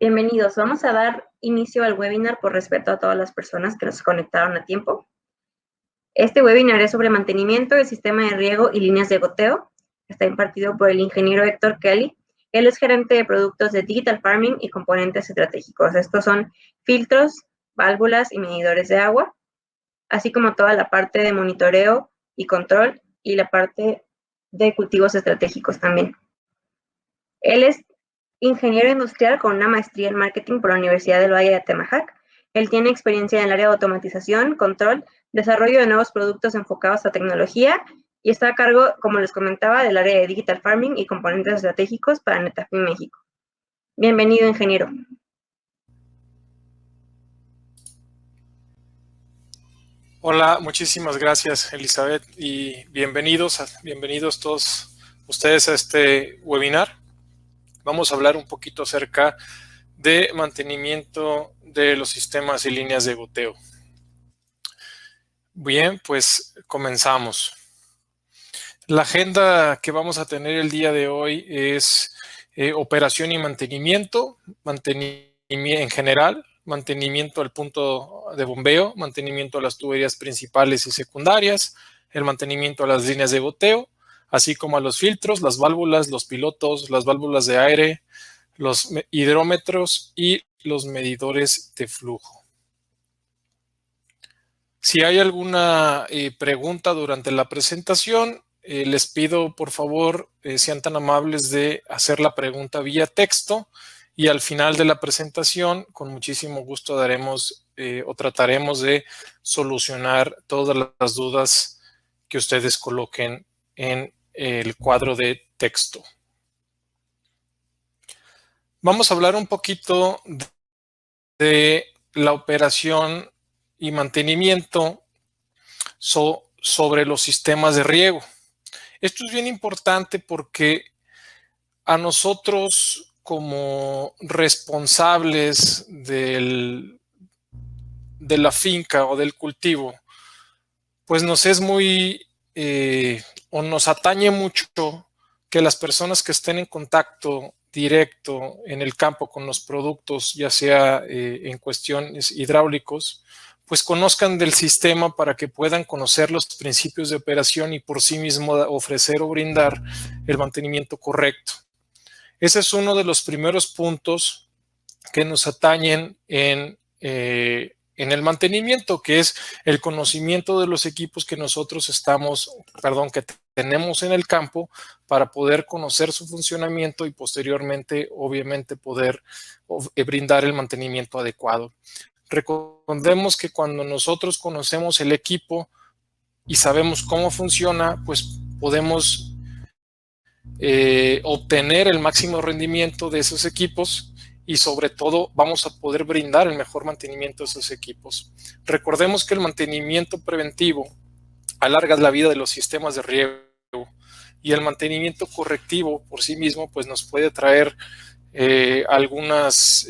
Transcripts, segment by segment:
Bienvenidos. Vamos a dar inicio al webinar por respeto a todas las personas que nos conectaron a tiempo. Este webinar es sobre mantenimiento del sistema de riego y líneas de goteo. Está impartido por el ingeniero Héctor Kelly. Él es gerente de productos de Digital Farming y componentes estratégicos. Estos son filtros, válvulas y medidores de agua, así como toda la parte de monitoreo y control y la parte de cultivos estratégicos también. Él es ingeniero industrial con una maestría en marketing por la Universidad del Valle de Atemajac. Él tiene experiencia en el área de automatización, control, desarrollo de nuevos productos enfocados a tecnología y está a cargo, como les comentaba, del área de Digital Farming y componentes estratégicos para Netafim México. Bienvenido, ingeniero. Hola, muchísimas gracias, Elizabeth, y bienvenidos todos ustedes a este webinar. Vamos a hablar un poquito acerca de mantenimiento de los sistemas y líneas de goteo. Bien, pues comenzamos. La agenda que vamos a tener el día de hoy es operación y mantenimiento en general, mantenimiento al punto de bombeo, mantenimiento a las tuberías principales y secundarias, el mantenimiento a las líneas de goteo, así como a los filtros, las válvulas, los pilotos, las válvulas de aire, los hidrómetros y los medidores de flujo. Si hay alguna pregunta durante la presentación, les pido por favor sean tan amables de hacer la pregunta vía texto y al final de la presentación con muchísimo gusto daremos o trataremos de solucionar todas las dudas que ustedes coloquen en el cuadro de texto. Vamos a hablar un poquito de la operación y mantenimiento sobre los sistemas de riego. Esto es bien importante porque a nosotros como responsables de la finca o del cultivo, pues nos es o nos atañe mucho que las personas que estén en contacto directo en el campo con los productos, ya sea en cuestiones hidráulicos, pues conozcan del sistema para que puedan conocer los principios de operación y por sí mismo ofrecer o brindar el mantenimiento correcto. Ese es uno de los primeros puntos que nos atañen en el mantenimiento, que es el conocimiento de los equipos que que tenemos en el campo para poder conocer su funcionamiento y posteriormente, obviamente, poder brindar el mantenimiento adecuado. Recordemos que cuando nosotros conocemos el equipo y sabemos cómo funciona, pues podemos obtener el máximo rendimiento de esos equipos y sobre todo vamos a poder brindar el mejor mantenimiento de esos equipos. Recordemos que el mantenimiento preventivo alarga la vida de los sistemas de riego y el mantenimiento correctivo por sí mismo pues nos puede traer algunos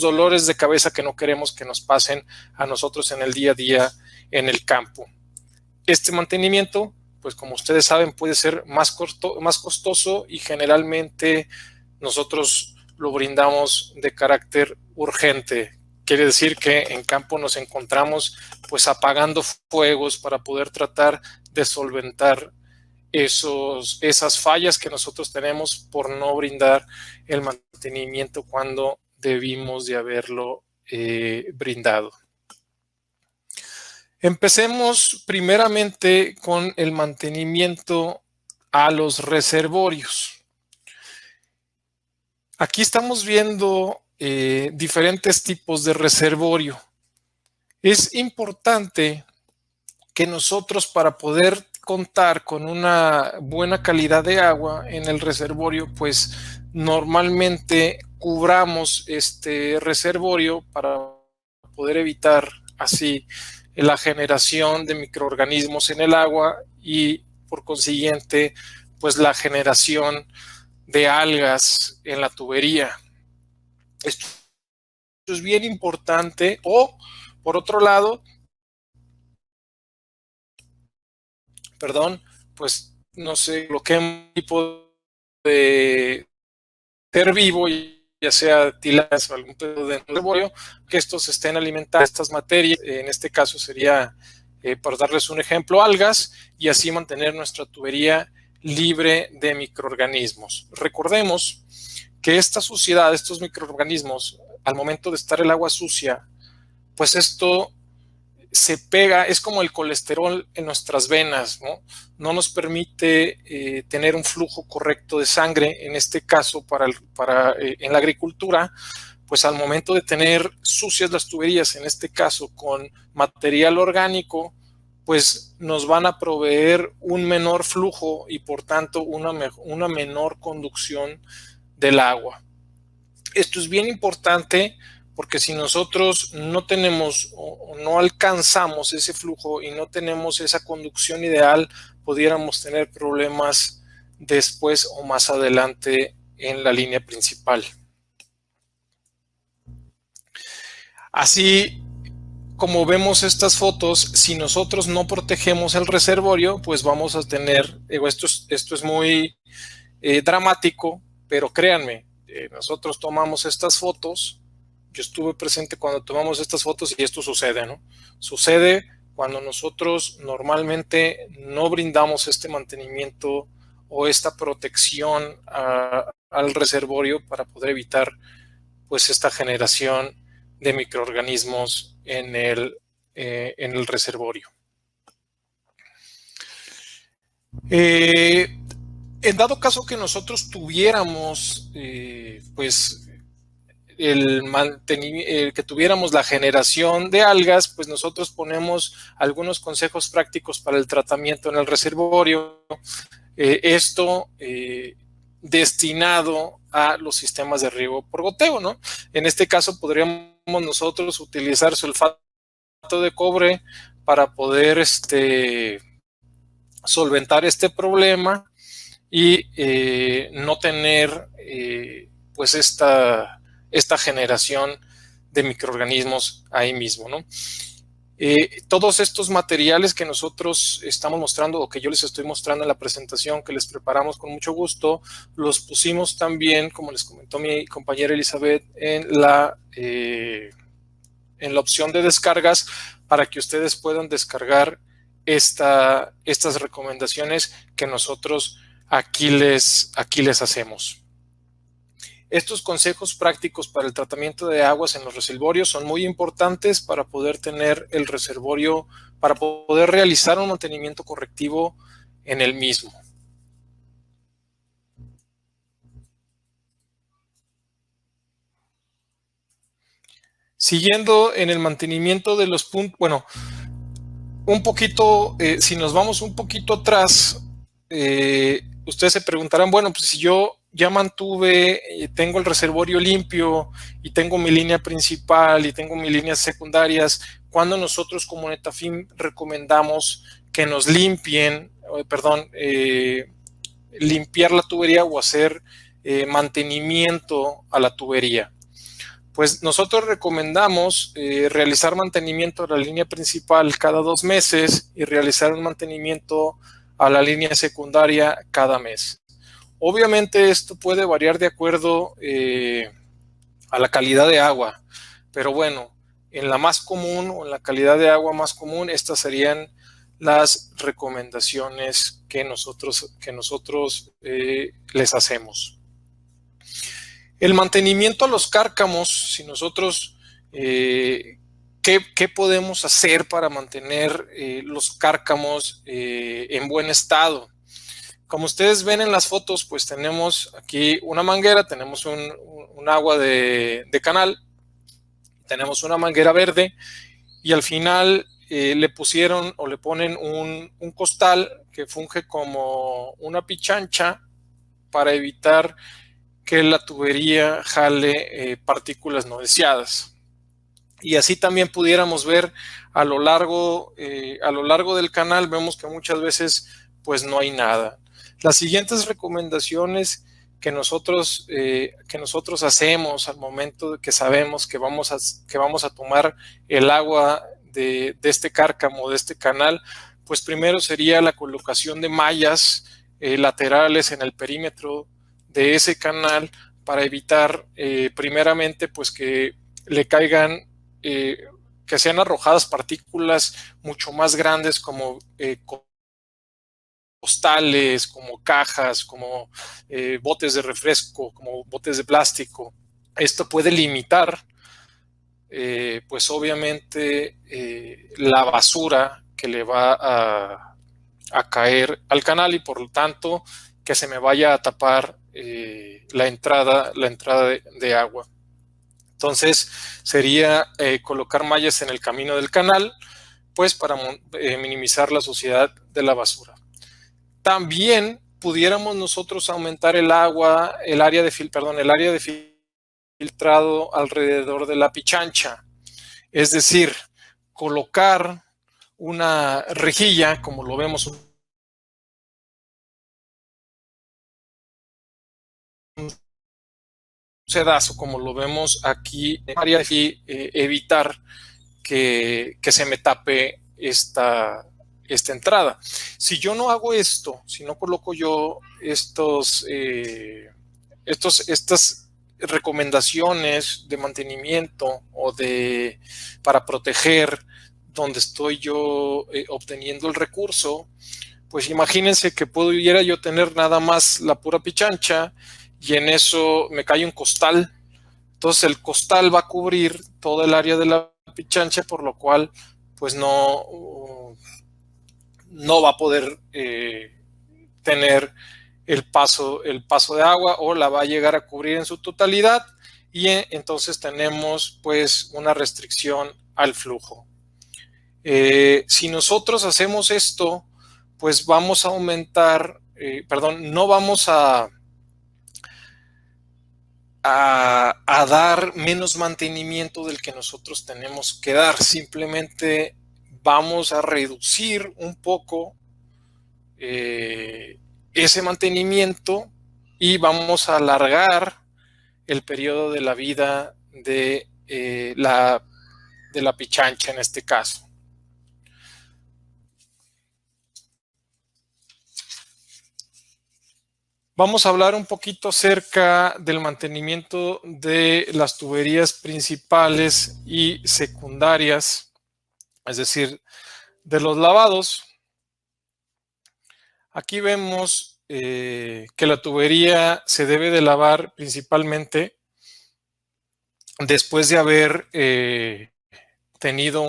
dolores de cabeza que no queremos que nos pasen a nosotros en el día a día en el campo. Este mantenimiento, pues como ustedes saben, puede ser más costoso y generalmente nosotros lo brindamos de carácter urgente. Quiere decir que en campo nos encontramos pues apagando fuegos para poder tratar de solventar esas fallas que nosotros tenemos por no brindar el mantenimiento cuando debimos de haberlo brindado. Empecemos primeramente con el mantenimiento a los reservorios. Aquí estamos viendo diferentes tipos de reservorio. Es importante que nosotros para poder contar con una buena calidad de agua en el reservorio, pues normalmente cubramos este reservorio para poder evitar así la generación de microorganismos en el agua y por consiguiente pues la generación de algas en la tubería. Esto es bien importante. O por otro lado, pues no sé, bloqueamos un tipo de ser vivo ya sea tilas o algún pedo de reservorio, que estos estén alimentando estas materias. En este caso sería, por darles un ejemplo, algas, y así mantener nuestra tubería libre de microorganismos. Recordemos que esta suciedad, estos microorganismos, al momento de estar el agua sucia, pues esto se pega, es como el colesterol en nuestras venas, ¿no? No nos permite tener un flujo correcto de sangre. En este caso, en la agricultura, pues al momento de tener sucias las tuberías, en este caso con material orgánico, pues nos van a proveer un menor flujo y por tanto una menor conducción del agua. Esto es bien importante porque si nosotros no tenemos o no alcanzamos ese flujo y no tenemos esa conducción ideal, pudiéramos tener problemas después o más adelante en la línea principal. Así como vemos estas fotos, si nosotros no protegemos el reservorio, pues vamos a tener, esto es muy dramático, pero créanme, nosotros tomamos estas fotos. Yo estuve presente cuando tomamos estas fotos y esto sucede, ¿no? Sucede cuando nosotros normalmente no brindamos este mantenimiento o esta protección al reservorio para poder evitar pues esta generación de microorganismos en el reservorio. En dado caso que nosotros tuviéramos pues que tuviéramos la generación de algas, pues nosotros ponemos algunos consejos prácticos para el tratamiento en el reservorio. Esto destinado a los sistemas de riego por goteo, ¿no? En este caso podríamos nosotros utilizar sulfato de cobre para poder solventar este problema y no tener pues esta generación de microorganismos ahí mismo, ¿no? Todos estos materiales que nosotros estamos mostrando o que yo les estoy mostrando en la presentación que les preparamos con mucho gusto, los pusimos también, como les comentó mi compañera Elizabeth, en la opción de descargas para que ustedes puedan descargar estas recomendaciones que nosotros aquí les hacemos. Estos consejos prácticos para el tratamiento de aguas en los reservorios son muy importantes para poder tener el reservorio, para poder realizar un mantenimiento correctivo en el mismo. Siguiendo en el mantenimiento de los puntos, bueno, un poquito, si nos vamos un poquito atrás, ustedes se preguntarán, bueno, pues si yo ya mantuve, tengo el reservorio limpio y tengo mi línea principal y tengo mis líneas secundarias, ¿cuándo nosotros como Netafim recomendamos que nos limpien, limpiar la tubería o hacer mantenimiento a la tubería? Pues nosotros recomendamos realizar mantenimiento a la línea principal cada 2 meses y realizar un mantenimiento a la línea secundaria cada mes. Obviamente esto puede variar de acuerdo a la calidad de agua, pero bueno, en la más común o en la calidad de agua más común, estas serían las recomendaciones que nosotros les hacemos. El mantenimiento a los cárcamos, si nosotros, ¿qué podemos hacer para mantener los cárcamos en buen estado? Como ustedes ven en las fotos, pues tenemos aquí una manguera, tenemos un agua de canal, tenemos una manguera verde y al final le pusieron o le ponen un costal que funge como una pichancha para evitar que la tubería jale partículas no deseadas. Y así también pudiéramos ver a lo largo del canal, vemos que muchas veces pues no hay nada. Las siguientes recomendaciones que nosotros hacemos al momento de que sabemos que vamos a tomar el agua de este cárcamo, de este canal, pues primero sería la colocación de mallas laterales en el perímetro de ese canal para evitar primeramente pues que le caigan, que sean arrojadas partículas mucho más grandes como costales, como cajas, como botes de refresco, como botes de plástico. Esto puede limitar pues obviamente la basura que le va a caer al canal y por lo tanto que se me vaya a tapar la entrada de agua. Entonces sería colocar mallas en el camino del canal, pues para minimizar la suciedad de la basura. También pudiéramos nosotros aumentar el área de filtrado alrededor de la pichancha. Es decir, colocar una rejilla, como lo vemos, un sedazo, como lo vemos aquí, y evitar que se me tape esta entrada. Si yo no hago esto, si no coloco yo estas recomendaciones de mantenimiento o para proteger donde estoy yo obteniendo el recurso, pues imagínense que pudiera yo tener nada más la pura pichancha y en eso me cae un costal. Entonces el costal va a cubrir todo el área de la pichancha, por lo cual pues no va a poder tener el paso de agua o la va a llegar a cubrir en su totalidad y entonces tenemos pues una restricción al flujo. Si nosotros hacemos esto, pues vamos a aumentar, no vamos a dar menos mantenimiento del que nosotros tenemos que dar, simplemente vamos a reducir un poco ese mantenimiento y vamos a alargar el periodo de la vida de la pichancha en este caso. Vamos a hablar un poquito acerca del mantenimiento de las tuberías principales y secundarias, es decir, de los lavados. Aquí vemos que la tubería se debe de lavar principalmente después de haber tenido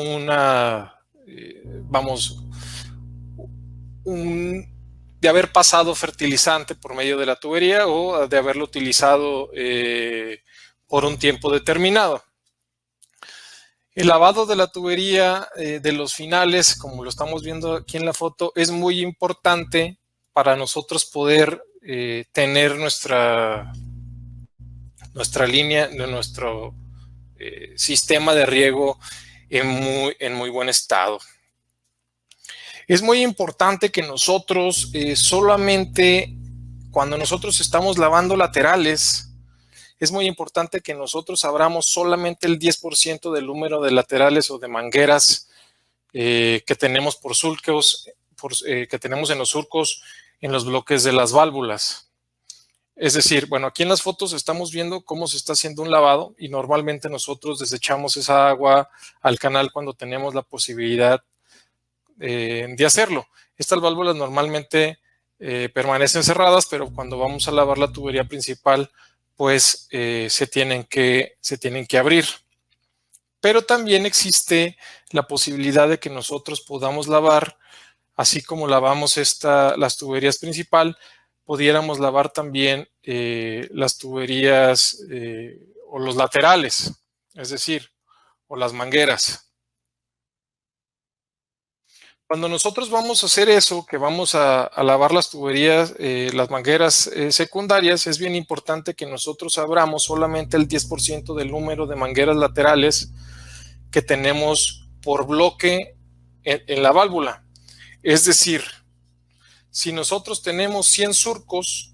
de haber pasado fertilizante por medio de la tubería o de haberlo utilizado por un tiempo determinado. El lavado de la tubería de los finales, como lo estamos viendo aquí en la foto, es muy importante para nosotros poder tener nuestra línea, nuestro sistema de riego en muy buen estado. Es muy importante que nosotros solamente cuando nosotros estamos lavando laterales, es muy importante que nosotros abramos solamente el 10% del número de laterales o de mangueras que tenemos por surcos, que tenemos en los surcos, en los bloques de las válvulas. Es decir, bueno, aquí en las fotos estamos viendo cómo se está haciendo un lavado y normalmente nosotros desechamos esa agua al canal cuando tenemos la posibilidad de hacerlo. Estas válvulas normalmente permanecen cerradas, pero cuando vamos a lavar la tubería principal, pues se tienen que abrir. Pero también existe la posibilidad de que nosotros podamos lavar, así como lavamos las tuberías principal, pudiéramos lavar también las tuberías o los laterales, es decir, o las mangueras. Cuando nosotros vamos a hacer eso, que vamos a lavar las tuberías, las mangueras secundarias, es bien importante que nosotros abramos solamente el 10% del número de mangueras laterales que tenemos por bloque en la válvula. Es decir, si nosotros tenemos 100 surcos,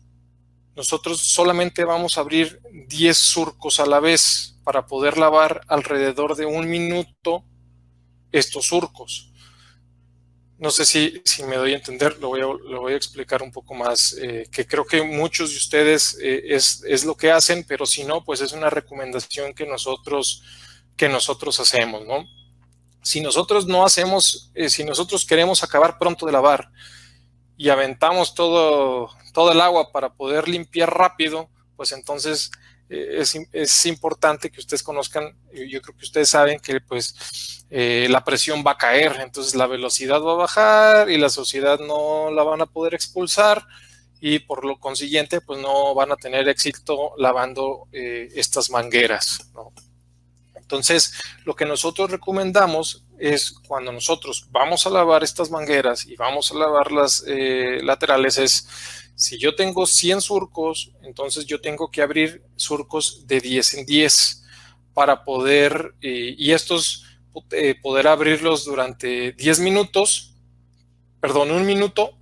nosotros solamente vamos a abrir 10 surcos a la vez para poder lavar alrededor de 1 minuto estos surcos. No sé si me doy a entender, lo voy a explicar un poco más, que creo que muchos de ustedes es lo que hacen, pero si no, pues es una recomendación que nosotros hacemos, ¿no? Si nosotros no hacemos, si nosotros queremos acabar pronto de lavar y aventamos todo el agua para poder limpiar rápido, pues entonces es importante que ustedes conozcan, yo creo que ustedes saben que pues la presión va a caer, entonces la velocidad va a bajar y la suciedad no la van a poder expulsar y por lo consiguiente pues no van a tener éxito lavando estas mangueras, ¿no? Entonces, lo que nosotros recomendamos es cuando nosotros vamos a lavar estas mangueras y vamos a lavar las laterales es, si yo tengo 100 surcos, entonces yo tengo que abrir surcos de 10 en 10 para poder, y estos poder abrirlos durante 10 minutos, perdón, un minuto,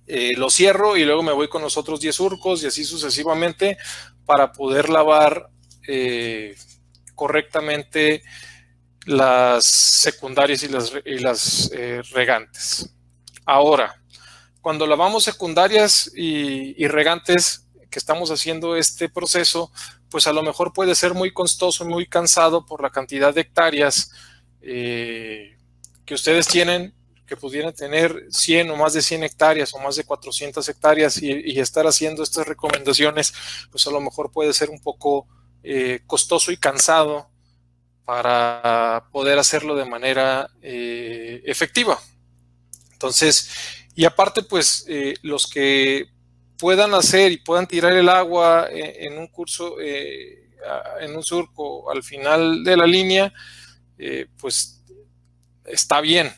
lo cierro y luego me voy con los otros 10 surcos y así sucesivamente para poder lavar correctamente las secundarias y las regantes. Ahora, cuando lavamos secundarias y regantes, que estamos haciendo este proceso, pues a lo mejor puede ser muy costoso y muy cansado por la cantidad de hectáreas que ustedes tienen, que pudieran tener 100 o más de 100 hectáreas o más de 400 hectáreas y estar haciendo estas recomendaciones, pues a lo mejor puede ser un poco costoso y cansado para poder hacerlo de manera efectiva. Entonces, y aparte, pues los que puedan hacer y puedan tirar el agua en un curso, en un surco al final de la línea, pues está bien.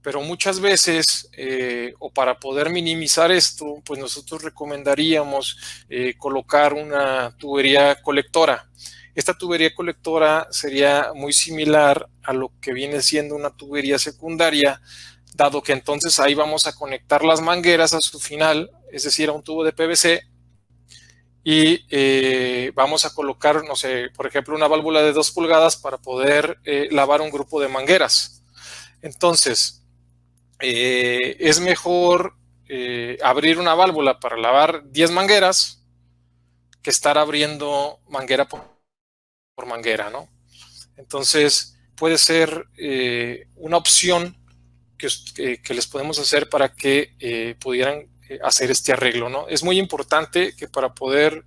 Pero muchas veces, o para poder minimizar esto, pues nosotros recomendaríamos colocar una tubería colectora. Esta tubería colectora sería muy similar a lo que viene siendo una tubería secundaria, dado que entonces ahí vamos a conectar las mangueras a su final, es decir, a un tubo de PVC, y vamos a colocar, no sé, por ejemplo, una válvula de 2 pulgadas para poder lavar un grupo de mangueras. Entonces, es mejor abrir una válvula para lavar 10 mangueras que estar abriendo manguera por manguera, ¿no? Entonces, puede ser una opción que les podemos hacer para que pudieran hacer este arreglo, ¿no? Es muy importante que para poder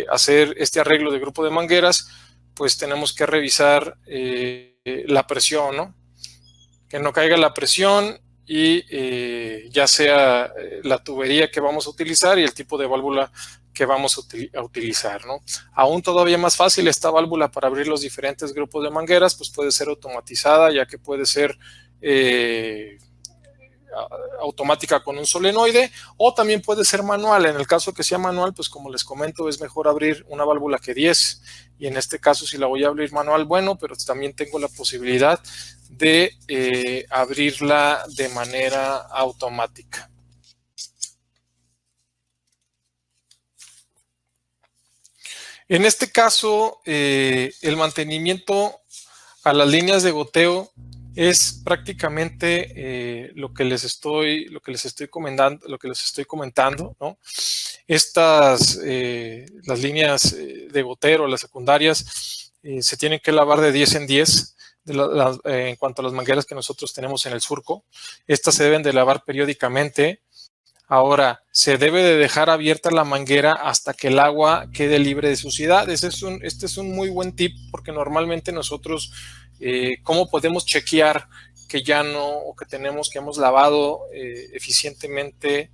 hacer este arreglo de grupo de mangueras, pues tenemos que revisar la presión, ¿no? Que no caiga la presión y ya sea la tubería que vamos a utilizar y el tipo de válvula que vamos a utilizar, ¿no? Aún todavía más fácil, esta válvula para abrir los diferentes grupos de mangueras, pues puede ser automatizada, ya que puede ser automática con un solenoide, o también puede ser manual. En el caso que sea manual, pues como les comento, es mejor abrir una válvula que 10, y en este caso si la voy a abrir manual, bueno, pero también tengo la posibilidad de abrirla de manera automática. En este caso, el mantenimiento a las líneas de goteo es prácticamente lo que les estoy comentando, ¿no? Estas, las líneas de goteo, las secundarias, se tienen que lavar de 10 en 10 en cuanto a las mangueras que nosotros tenemos en el surco. Estas se deben de lavar periódicamente. Ahora, se debe de dejar abierta la manguera hasta que el agua quede libre de suciedad. Este es un muy buen tip, porque normalmente nosotros, ¿cómo podemos chequear que ya no, o que hemos lavado eficientemente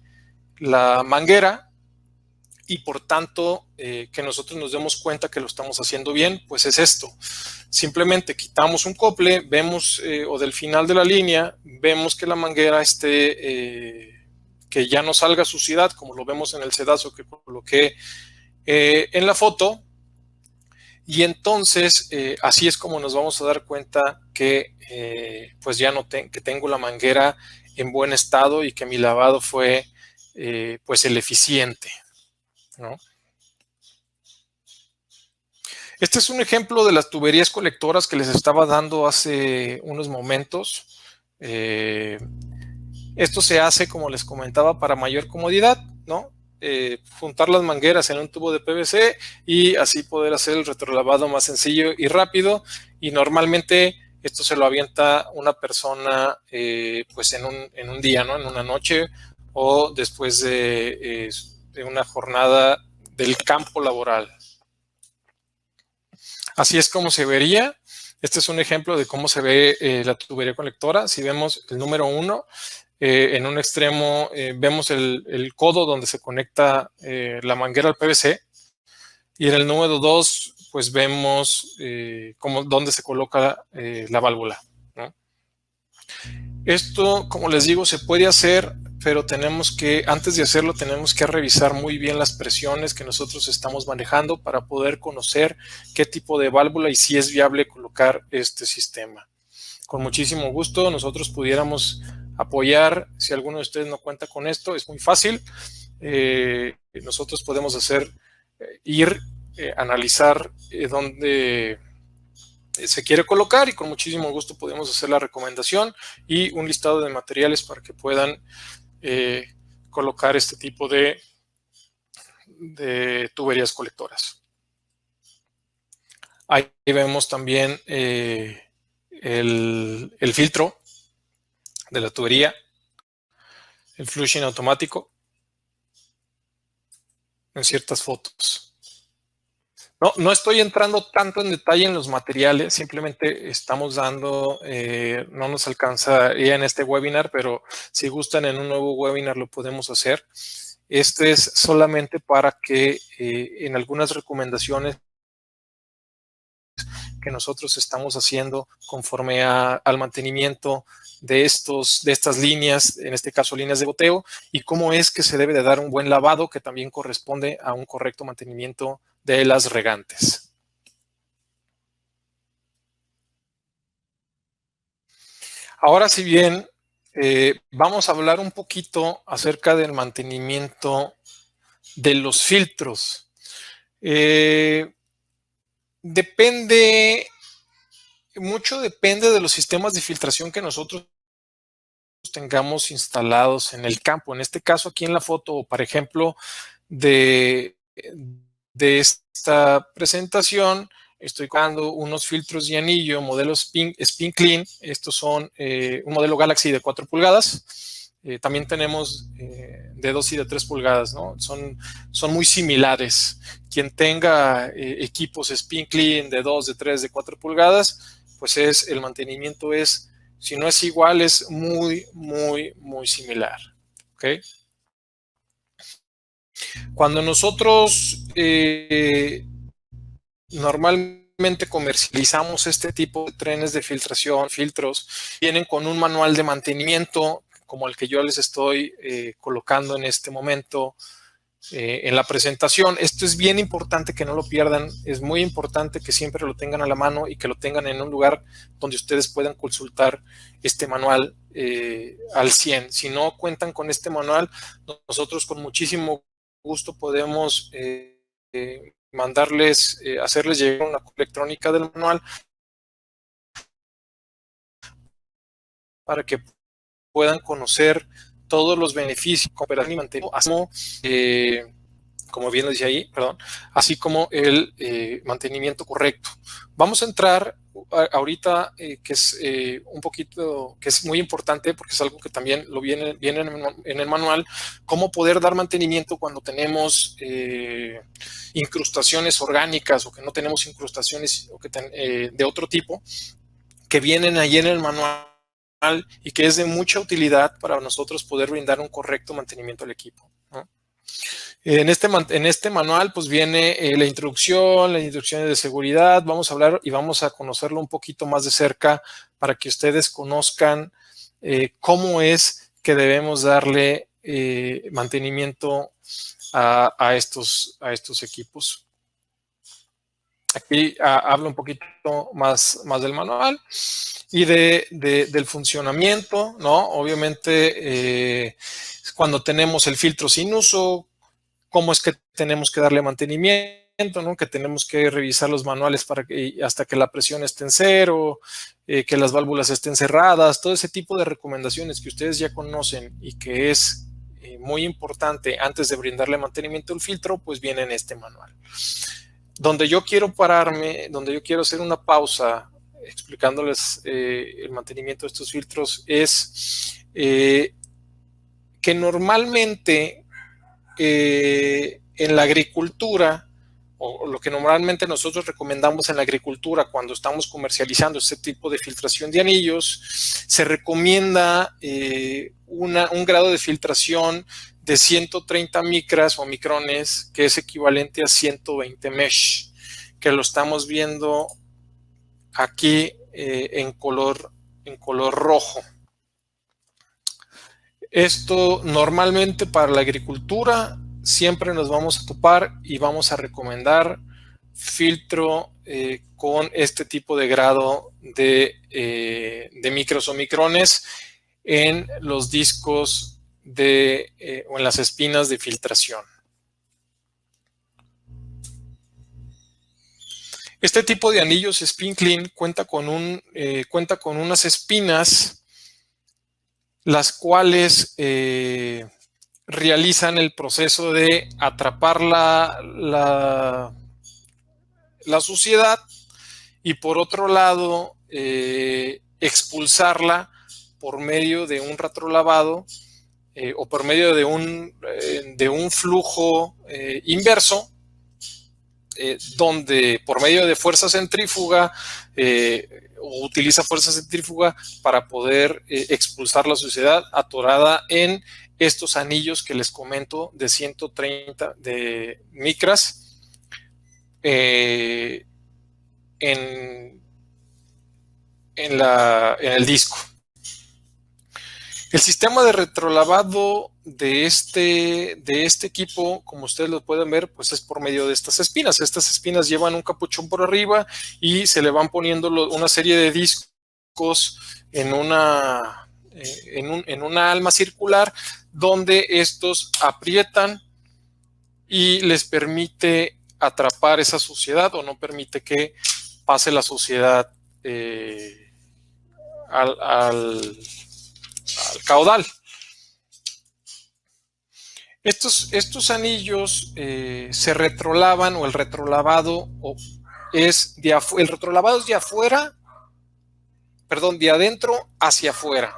la manguera y por tanto que nosotros nos demos cuenta que lo estamos haciendo bien? Pues es esto. Simplemente quitamos un cople, vemos, o del final de la línea, vemos que la manguera esté... que ya no salga suciedad, como lo vemos en el sedazo que coloqué en la foto, y entonces así es como nos vamos a dar cuenta que pues ya no que tengo la manguera en buen estado y que mi lavado fue pues el eficiente, ¿no? Este es un ejemplo de las tuberías colectoras que les estaba dando hace unos momentos. Esto se hace, como les comentaba, para mayor comodidad, ¿no? Juntar las mangueras en un tubo de PVC y así poder hacer el retrolavado más sencillo y rápido. Y normalmente esto se lo avienta una persona pues en un día, ¿no? En una noche o después de una jornada del campo laboral. Así es como se vería. Este es un ejemplo de cómo se ve la tubería colectora. Si vemos el número 1, en un extremo vemos el codo donde se conecta la manguera al PVC, y en el número 2 pues vemos dónde se coloca la válvula, ¿no? Esto, como les digo, se puede hacer, pero antes de hacerlo tenemos que revisar muy bien las presiones que nosotros estamos manejando para poder conocer qué tipo de válvula y si es viable colocar este sistema. Con muchísimo gusto nosotros pudiéramos apoyar. Si alguno de ustedes no cuenta con esto, es muy fácil. Nosotros podemos analizar dónde se quiere colocar, y con muchísimo gusto podemos hacer la recomendación y un listado de materiales para que puedan colocar este tipo de tuberías colectoras. Ahí vemos también el filtro de la tubería, el flushing automático en ciertas fotos. No estoy entrando tanto en detalle en los materiales, simplemente estamos dando, no nos alcanzaría en este webinar, pero si gustan en un nuevo webinar lo podemos hacer. Este es solamente para que en algunas recomendaciones que nosotros estamos haciendo conforme al mantenimiento de estas líneas, en este caso líneas de goteo, y cómo es que se debe de dar un buen lavado que también corresponde a un correcto mantenimiento de las regantes. Ahora, si bien vamos a hablar un poquito acerca del mantenimiento de los filtros. Mucho depende de los sistemas de filtración que nosotros tengamos instalados en el campo. En este caso, aquí en la foto, por ejemplo, de esta presentación, estoy colocando unos filtros de anillo modelo Spin Clean. Estos son un modelo Galaxy de 4 pulgadas. También tenemos de 2 y de 3 pulgadas, ¿no? Son muy similares. Quien tenga equipos Spin Clean de 2, de 3, de 4 pulgadas, pues el mantenimiento si no es igual, es muy, muy, muy similar. ¿Ok? Cuando nosotros normalmente comercializamos este tipo de trenes de filtración, filtros, vienen con un manual de mantenimiento como el que yo les estoy colocando en este momento en la presentación. Esto es bien importante que no lo pierdan, es muy importante que siempre lo tengan a la mano y que lo tengan en un lugar donde ustedes puedan consultar este manual al 100. Si no cuentan con este manual, nosotros con muchísimo gusto podemos hacerles llegar una copia electrónica del manual para que puedan conocer todos los beneficios, cooperación y mantenimiento, como bien lo dice ahí, perdón, así como el mantenimiento correcto. Vamos a entrar ahorita, que es que es muy importante porque es algo que también lo viene en el manual, cómo poder dar mantenimiento cuando tenemos incrustaciones orgánicas o que no tenemos incrustaciones de otro tipo, que vienen ahí en el manual y que es de mucha utilidad para nosotros poder brindar un correcto mantenimiento al equipo, ¿no? En este manual pues viene las instrucciones de seguridad. Vamos a hablar y vamos a conocerlo un poquito más de cerca para que ustedes conozcan cómo es que debemos darle mantenimiento a estos equipos. Aquí hablo un poquito más del manual y del funcionamiento, ¿no? Obviamente, cuando tenemos el filtro sin uso, cómo es que tenemos que darle mantenimiento, ¿no? Que tenemos que revisar los manuales hasta que la presión esté en cero, que las válvulas estén cerradas, todo ese tipo de recomendaciones que ustedes ya conocen y que es muy importante antes de brindarle mantenimiento al filtro, pues viene en este manual. Donde yo quiero pararme, donde yo quiero hacer una pausa explicándoles el mantenimiento de estos filtros es que normalmente en la agricultura, o lo que normalmente nosotros recomendamos en la agricultura cuando estamos comercializando este tipo de filtración de anillos, se recomienda un grado de filtración de 130 micras o micrones, que es equivalente a 120 mesh, que lo estamos viendo aquí en color rojo. Esto normalmente para la agricultura siempre nos vamos a topar y vamos a recomendar filtro con este tipo de grado de micros o micrones en los discos o en las espinas de filtración. Este tipo de anillos Spin Clean cuenta con unas espinas las cuales realizan el proceso de atrapar la suciedad y por otro lado expulsarla por medio de un retrolavado o por medio de un flujo inverso, donde por medio de fuerza centrífuga o utiliza fuerza centrífuga para poder expulsar la suciedad atorada en estos anillos que les comento de 130 de micras en el disco. El sistema de retrolavado de este equipo, como ustedes lo pueden ver, pues es por medio de estas espinas. Estas espinas llevan un capuchón por arriba y se le van poniendo una serie de discos en una alma circular donde estos aprietan y les permite atrapar esa suciedad o no permite que pase la suciedad al caudal. Estos anillos se retrolavan o el retrolavado es de afuera, perdón, de adentro hacia afuera.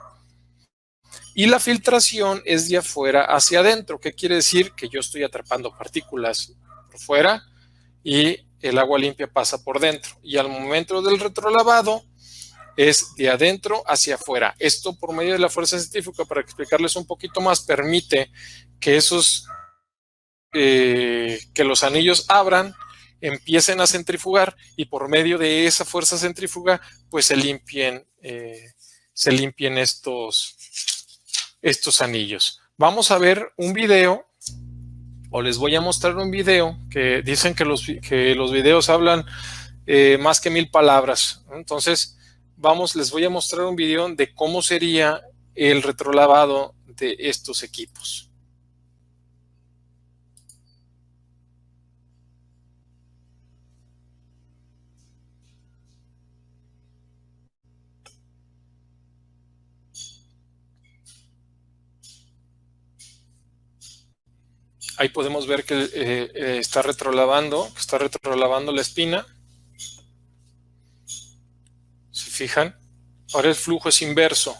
Y la filtración es de afuera hacia adentro. ¿Qué quiere decir? Que yo estoy atrapando partículas por fuera y el agua limpia pasa por dentro. Y al momento del retrolavado es de adentro hacia afuera. Esto por medio de la fuerza centrífuga, para explicarles un poquito más, permite que que los anillos abran, empiecen a centrifugar y por medio de esa fuerza centrífuga pues se limpien estos anillos. Vamos a ver un video, o les voy a mostrar un video, que dicen que los videos hablan más que 1000 palabras. Entonces, les voy a mostrar un video de cómo sería el retrolavado de estos equipos. Ahí podemos ver que está retrolavando la espina. ¿Se fijan? Ahora el flujo es inverso.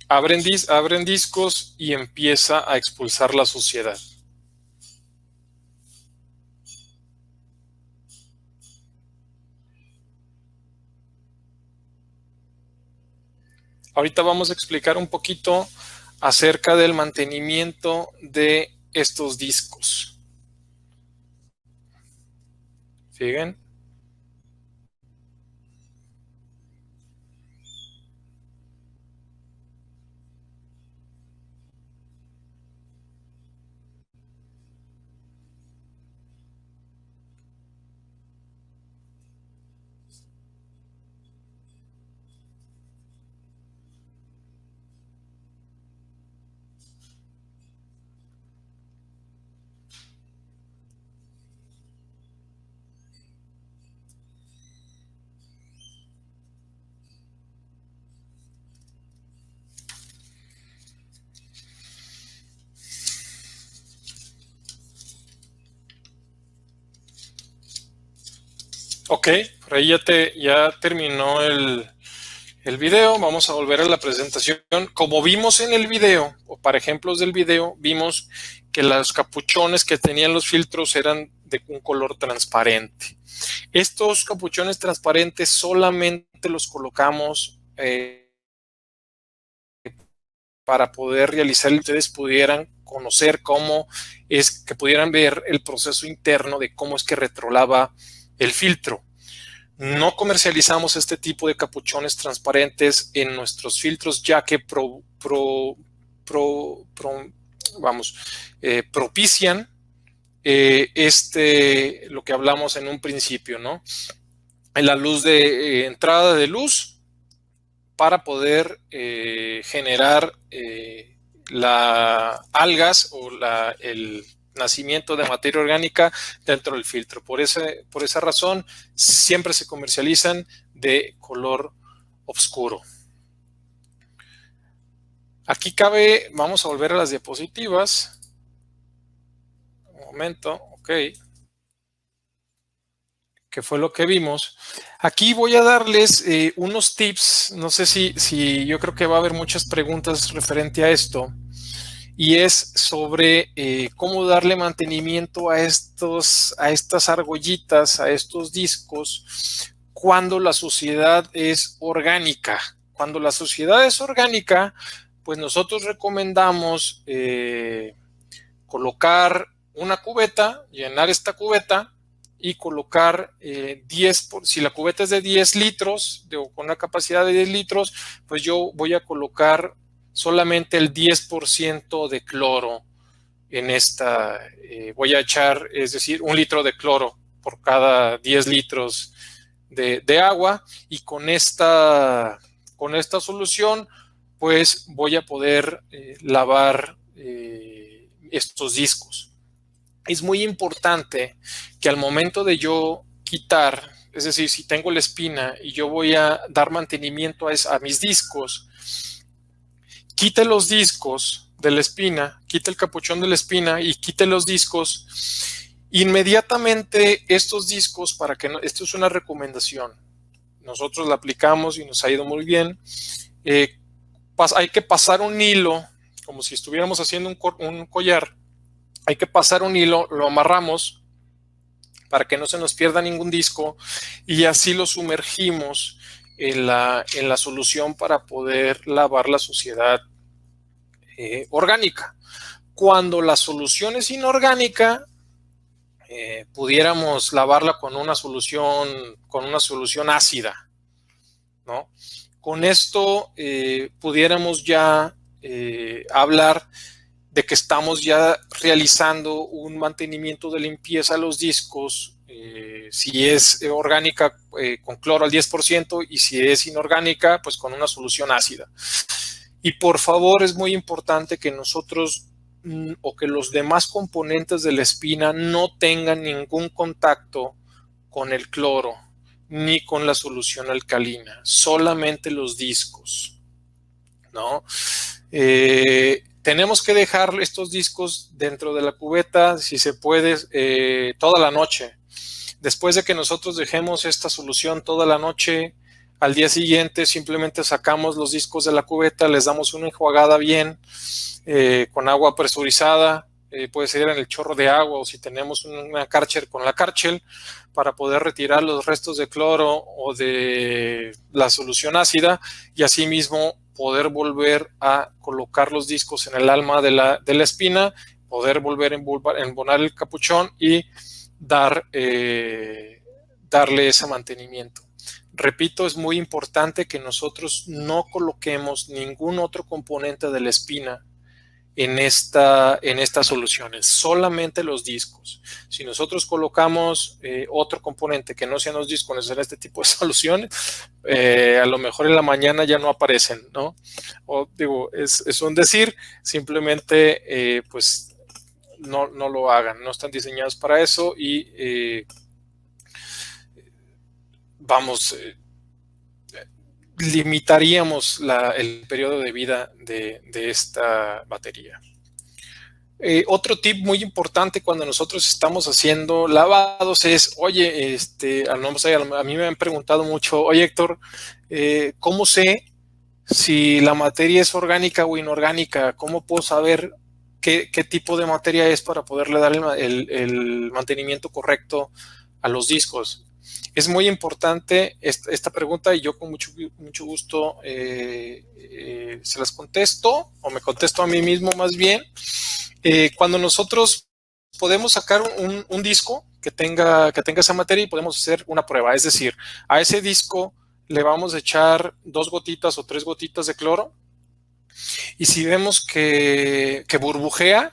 Abren discos y empieza a expulsar la suciedad. Ahorita vamos a explicar un poquito acerca del mantenimiento de estos discos. ¿Siguen? Ok, por ahí ya terminó el video. Vamos a volver a la presentación. Como vimos en el video, o para ejemplos del video, vimos que los capuchones que tenían los filtros eran de un color transparente. Estos capuchones transparentes solamente los colocamos para poder realizar y ustedes pudieran conocer cómo es que pudieran ver el proceso interno de cómo es que retrolaba el filtro. No comercializamos este tipo de capuchones transparentes en nuestros filtros, ya que propician lo que hablamos en un principio, ¿no? En la luz de entrada de luz para poder generar las algas o el nacimiento de materia orgánica dentro del filtro. Por esa razón, siempre se comercializan de color oscuro. Aquí vamos a volver a las diapositivas. Un momento, ok. Que fue lo que vimos. Aquí voy a darles unos tips. No sé si yo creo que va a haber muchas preguntas referente a esto. Y es sobre cómo darle mantenimiento a estas argollitas, a estos discos, cuando la suciedad es orgánica. Cuando la suciedad es orgánica, pues nosotros recomendamos colocar una cubeta, llenar esta cubeta y colocar 10, si la cubeta es de 10 litros, con una capacidad de 10 litros, pues yo voy a colocar solamente el 10% de cloro en esta, voy a echar, es decir, 1 litro de cloro por cada 10 litros de agua, y con esta solución pues voy a poder lavar estos discos. Es muy importante que al momento de yo quitar, es decir, si tengo la espina y yo voy a dar mantenimiento a mis discos, quite los discos de la espina, quite el capuchón de la espina y quite los discos. Inmediatamente estos discos, esto es una recomendación, nosotros la aplicamos y nos ha ido muy bien, hay que pasar un hilo, como si estuviéramos haciendo un collar, hay que pasar un hilo, lo amarramos para que no se nos pierda ningún disco y así lo sumergimos en la solución para poder lavar la suciedad orgánica. Cuando la solución es inorgánica, pudiéramos lavarla con una solución ácida, ¿no? Con esto pudiéramos ya hablar de que estamos ya realizando un mantenimiento de limpieza a los discos, si es orgánica con cloro al 10% y si es inorgánica pues con una solución ácida. Y por favor es muy importante que nosotros o que los demás componentes de la espina no tengan ningún contacto con el cloro ni con la solución alcalina, solamente los discos, ¿no? Tenemos que dejar estos discos dentro de la cubeta, si se puede, toda la noche. Después de que nosotros dejemos esta solución toda la noche, al día siguiente simplemente sacamos los discos de la cubeta, les damos una enjuagada bien con agua presurizada, puede ser en el chorro de agua o si tenemos una Karcher con la Karcher, para poder retirar los restos de cloro o de la solución ácida y asimismo poder volver a colocar los discos en el alma de la espina, poder volver a embonar el capuchón y darle ese mantenimiento. Repito, es muy importante que nosotros no coloquemos ningún otro componente de la espina en estas soluciones, solamente los discos. Si nosotros colocamos otro componente que no sean los discos en este tipo de soluciones, a lo mejor en la mañana ya no aparecen, ¿no? O digo, es un decir, simplemente pues no lo hagan, no están diseñados para eso y limitaríamos el periodo de vida de esta batería. Otro tip muy importante cuando nosotros estamos haciendo lavados es, oye, a mí me han preguntado mucho, oye Héctor, ¿cómo sé si la materia es orgánica o inorgánica? ¿Cómo puedo saber qué tipo de materia es para poderle dar el mantenimiento correcto a los discos? Es muy importante esta pregunta y yo con mucho gusto se las contesto o me contesto a mí mismo más bien. Cuando nosotros podemos sacar un disco que tenga esa materia y podemos hacer una prueba, es decir, a ese disco le vamos a echar 2 gotitas o 3 gotitas de cloro y si vemos que burbujea,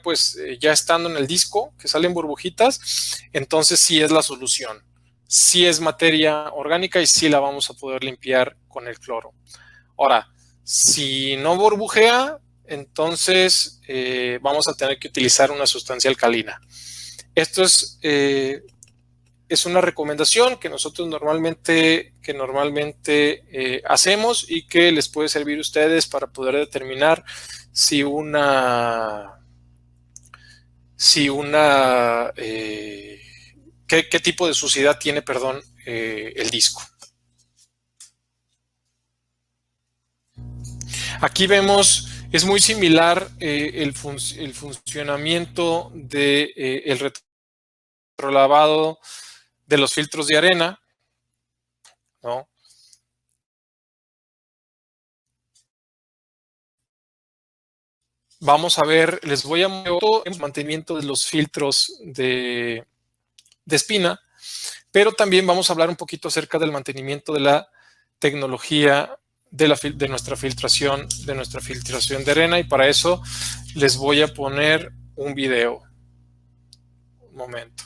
pues ya estando en el disco, que salen burbujitas, entonces sí es la solución, sí es materia orgánica y sí la vamos a poder limpiar con el cloro. Ahora, si no burbujea, entonces vamos a tener que utilizar una sustancia alcalina. Esto es una recomendación que nosotros normalmente hacemos y que les puede servir a ustedes para poder determinar qué tipo de suciedad tiene, el disco. Aquí vemos, es muy similar el funcionamiento del retrolavado de los filtros de arena, ¿no? Vamos a ver, les voy a mostrar el mantenimiento de los filtros de espina, pero también vamos a hablar un poquito acerca del mantenimiento de la tecnología de nuestra filtración de arena, y para eso les voy a poner un video. Un momento.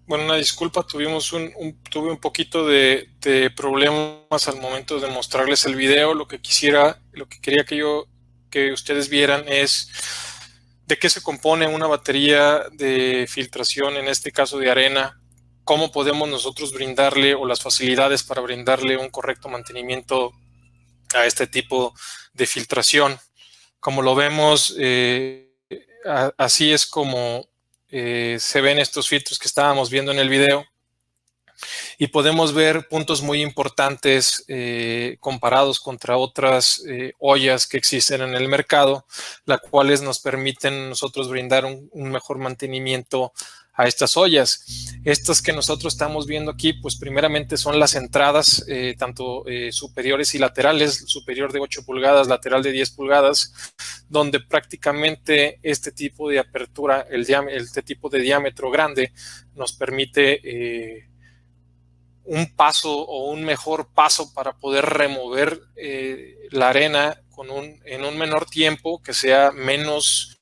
Bueno, una disculpa, tuve un poquito de problemas al momento de mostrarles el video. Lo que quería que ustedes vieran es de qué se compone una batería de filtración, en este caso de arena, cómo podemos nosotros brindarle o las facilidades para brindarle un correcto mantenimiento a este tipo de filtración. Como lo vemos, así es como se ven estos filtros que estábamos viendo en el video, y podemos ver puntos muy importantes comparados contra otras ollas que existen en el mercado, las cuales nos permiten nosotros brindar un mejor mantenimiento a estas ollas. Estas que nosotros estamos viendo aquí, pues primeramente son las entradas, tanto superiores y laterales, superior de 8 pulgadas, lateral de 10 pulgadas, donde prácticamente este tipo de apertura, este tipo de diámetro grande, nos permite un paso o un mejor paso para poder remover la arena en un menor tiempo, que sea menos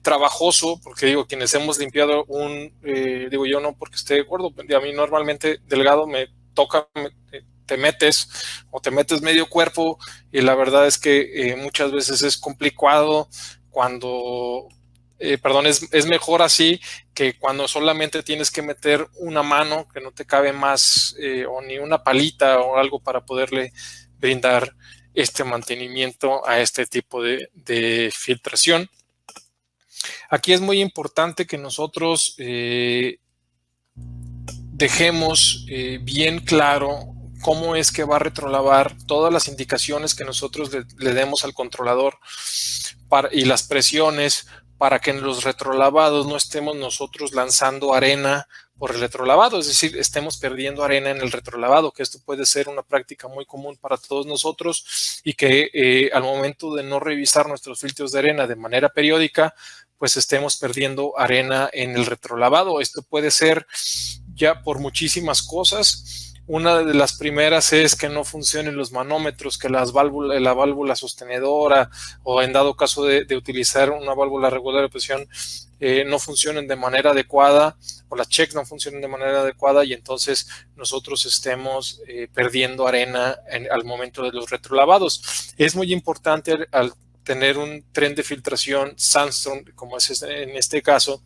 trabajoso, porque digo, quienes hemos limpiado digo yo no porque esté gordo, a mí normalmente delgado me toca, te metes medio cuerpo, y la verdad es que muchas veces es complicado cuando, perdón, es mejor así que cuando solamente tienes que meter una mano, que no te cabe más, o ni una palita o algo para poderle brindar este mantenimiento a este tipo de filtración. Aquí es muy importante que nosotros dejemos bien claro cómo es que va a retrolavar, todas las indicaciones que nosotros le demos al controlador y las presiones, para que en los retrolavados no estemos nosotros lanzando arena por el retrolavado, es decir, estemos perdiendo arena en el retrolavado, que esto puede ser una práctica muy común para todos nosotros, y que al momento de no revisar nuestros filtros de arena de manera periódica, pues estemos perdiendo arena en el retrolavado. Esto puede ser ya por muchísimas cosas. Una de las primeras es que no funcionen los manómetros, que la válvula sostenedora, o en dado caso de utilizar una válvula regular de presión, no funcionen de manera adecuada, o las checks no funcionen de manera adecuada, y entonces nosotros estemos perdiendo arena al momento de los retrolavados. Es muy importante al tener un tren de filtración Sandstone, como es en este caso,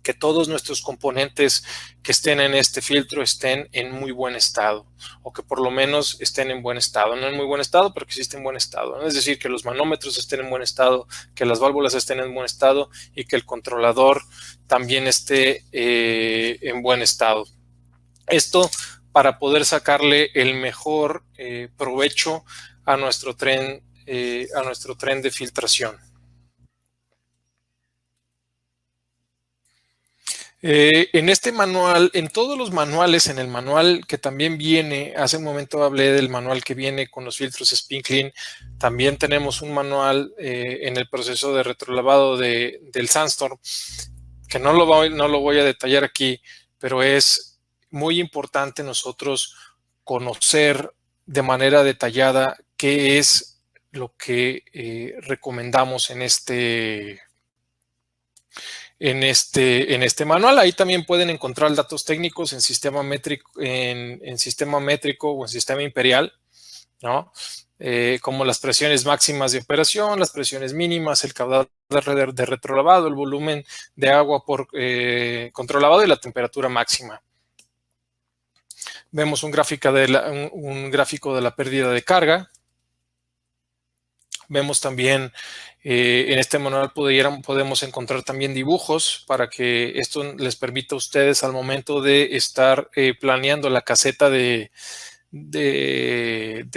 que todos nuestros componentes que estén en este filtro estén en muy buen estado, o que por lo menos estén en buen estado, no en muy buen estado, pero que sí estén en buen estado, ¿no? Es decir, que los manómetros estén en buen estado, que las válvulas estén en buen estado, y que el controlador también esté en buen estado. Esto para poder sacarle el mejor provecho a nuestro tren de filtración. En este manual, en todos los manuales, en el manual que también viene, hace un momento hablé del manual que viene con los filtros Spin Clean, también tenemos un manual en el proceso de retrolavado del Sandstorm, que no lo voy a detallar aquí, pero es muy importante nosotros conocer de manera detallada qué es lo que recomendamos en este manual. Ahí también pueden encontrar datos técnicos en sistema métrico, en sistema métrico o en sistema imperial, ¿no? Como las presiones máximas de operación, las presiones mínimas, el caudal de retrolavado, el volumen de agua por controlavado y la temperatura máxima. Vemos un gráfico de la pérdida de carga. Vemos también en este manual podemos encontrar también dibujos para que esto les permita a ustedes, al momento de estar planeando la caseta de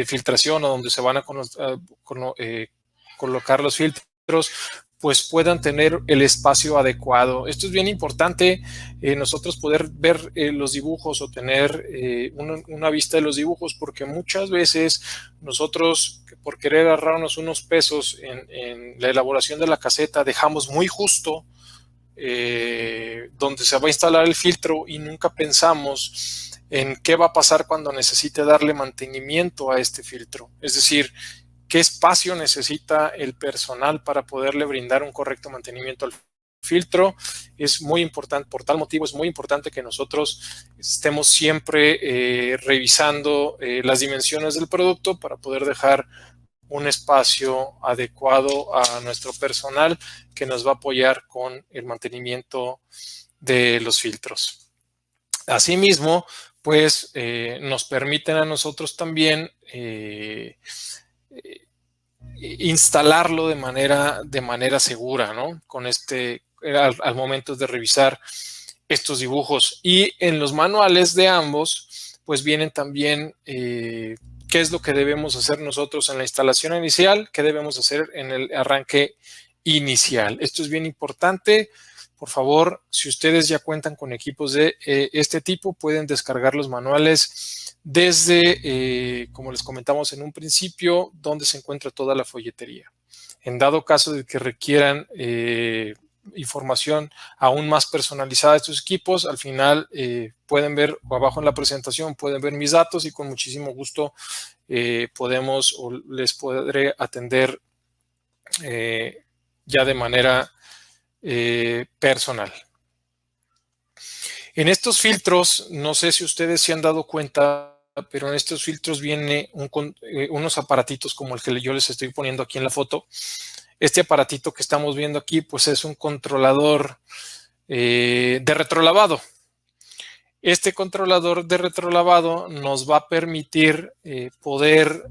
filtración, o donde se van a colocar los filtros, pues puedan tener el espacio adecuado. Esto es bien importante, nosotros poder ver los dibujos, o tener una vista de los dibujos, porque muchas veces nosotros, por querer ahorrarnos unos pesos en la elaboración de la caseta, dejamos muy justo donde se va a instalar el filtro, y nunca pensamos en qué va a pasar cuando necesite darle mantenimiento a este filtro. Es decir, qué espacio necesita el personal para poderle brindar un correcto mantenimiento al filtro. Es muy importante, por tal motivo es muy importante que nosotros estemos siempre revisando las dimensiones del producto para poder dejar un espacio adecuado a nuestro personal que nos va a apoyar con el mantenimiento de los filtros. Asimismo, pues nos permiten a nosotros también instalarlo de manera segura, ¿no? Con al momento de revisar estos dibujos. Y en los manuales de ambos, pues vienen también qué es lo que debemos hacer nosotros en la instalación inicial, qué debemos hacer en el arranque inicial. Esto es bien importante. Por favor, si ustedes ya cuentan con equipos de este tipo, pueden descargar los manuales desde, como les comentamos en un principio, donde se encuentra toda la folletería. En dado caso de que requieran información aún más personalizada de estos equipos, al final pueden ver, o abajo en la presentación, pueden ver mis datos y con muchísimo gusto podemos o les podré atender ya de manera personal. En estos filtros, no sé si ustedes se han dado cuenta, pero en estos filtros viene unos aparatitos como el que yo les estoy poniendo aquí en la foto. Este aparatito que estamos viendo aquí, pues es un controlador de retrolavado. Este controlador de retrolavado nos va a permitir poder,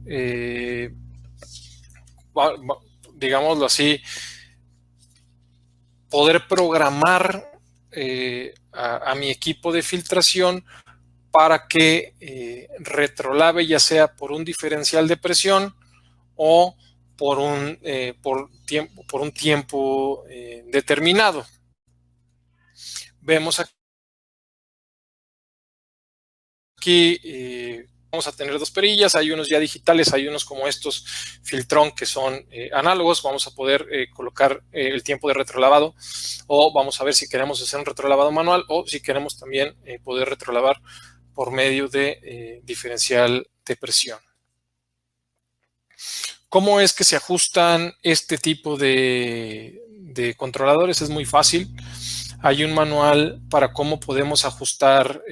digámoslo así, poder programar a mi equipo de filtración para que retrolave ya sea por un diferencial de presión o por un tiempo determinado. Vemos aquí vamos a tener dos perillas, hay unos ya digitales, hay unos como estos Filtron que son análogos. Vamos a poder colocar el tiempo de retrolavado, o vamos a ver si queremos hacer un retrolavado manual o si queremos también poder retrolavar por medio de diferencial de presión. ¿Cómo es que se ajustan este tipo de controladores? Es muy fácil. Hay un manual para cómo podemos ajustar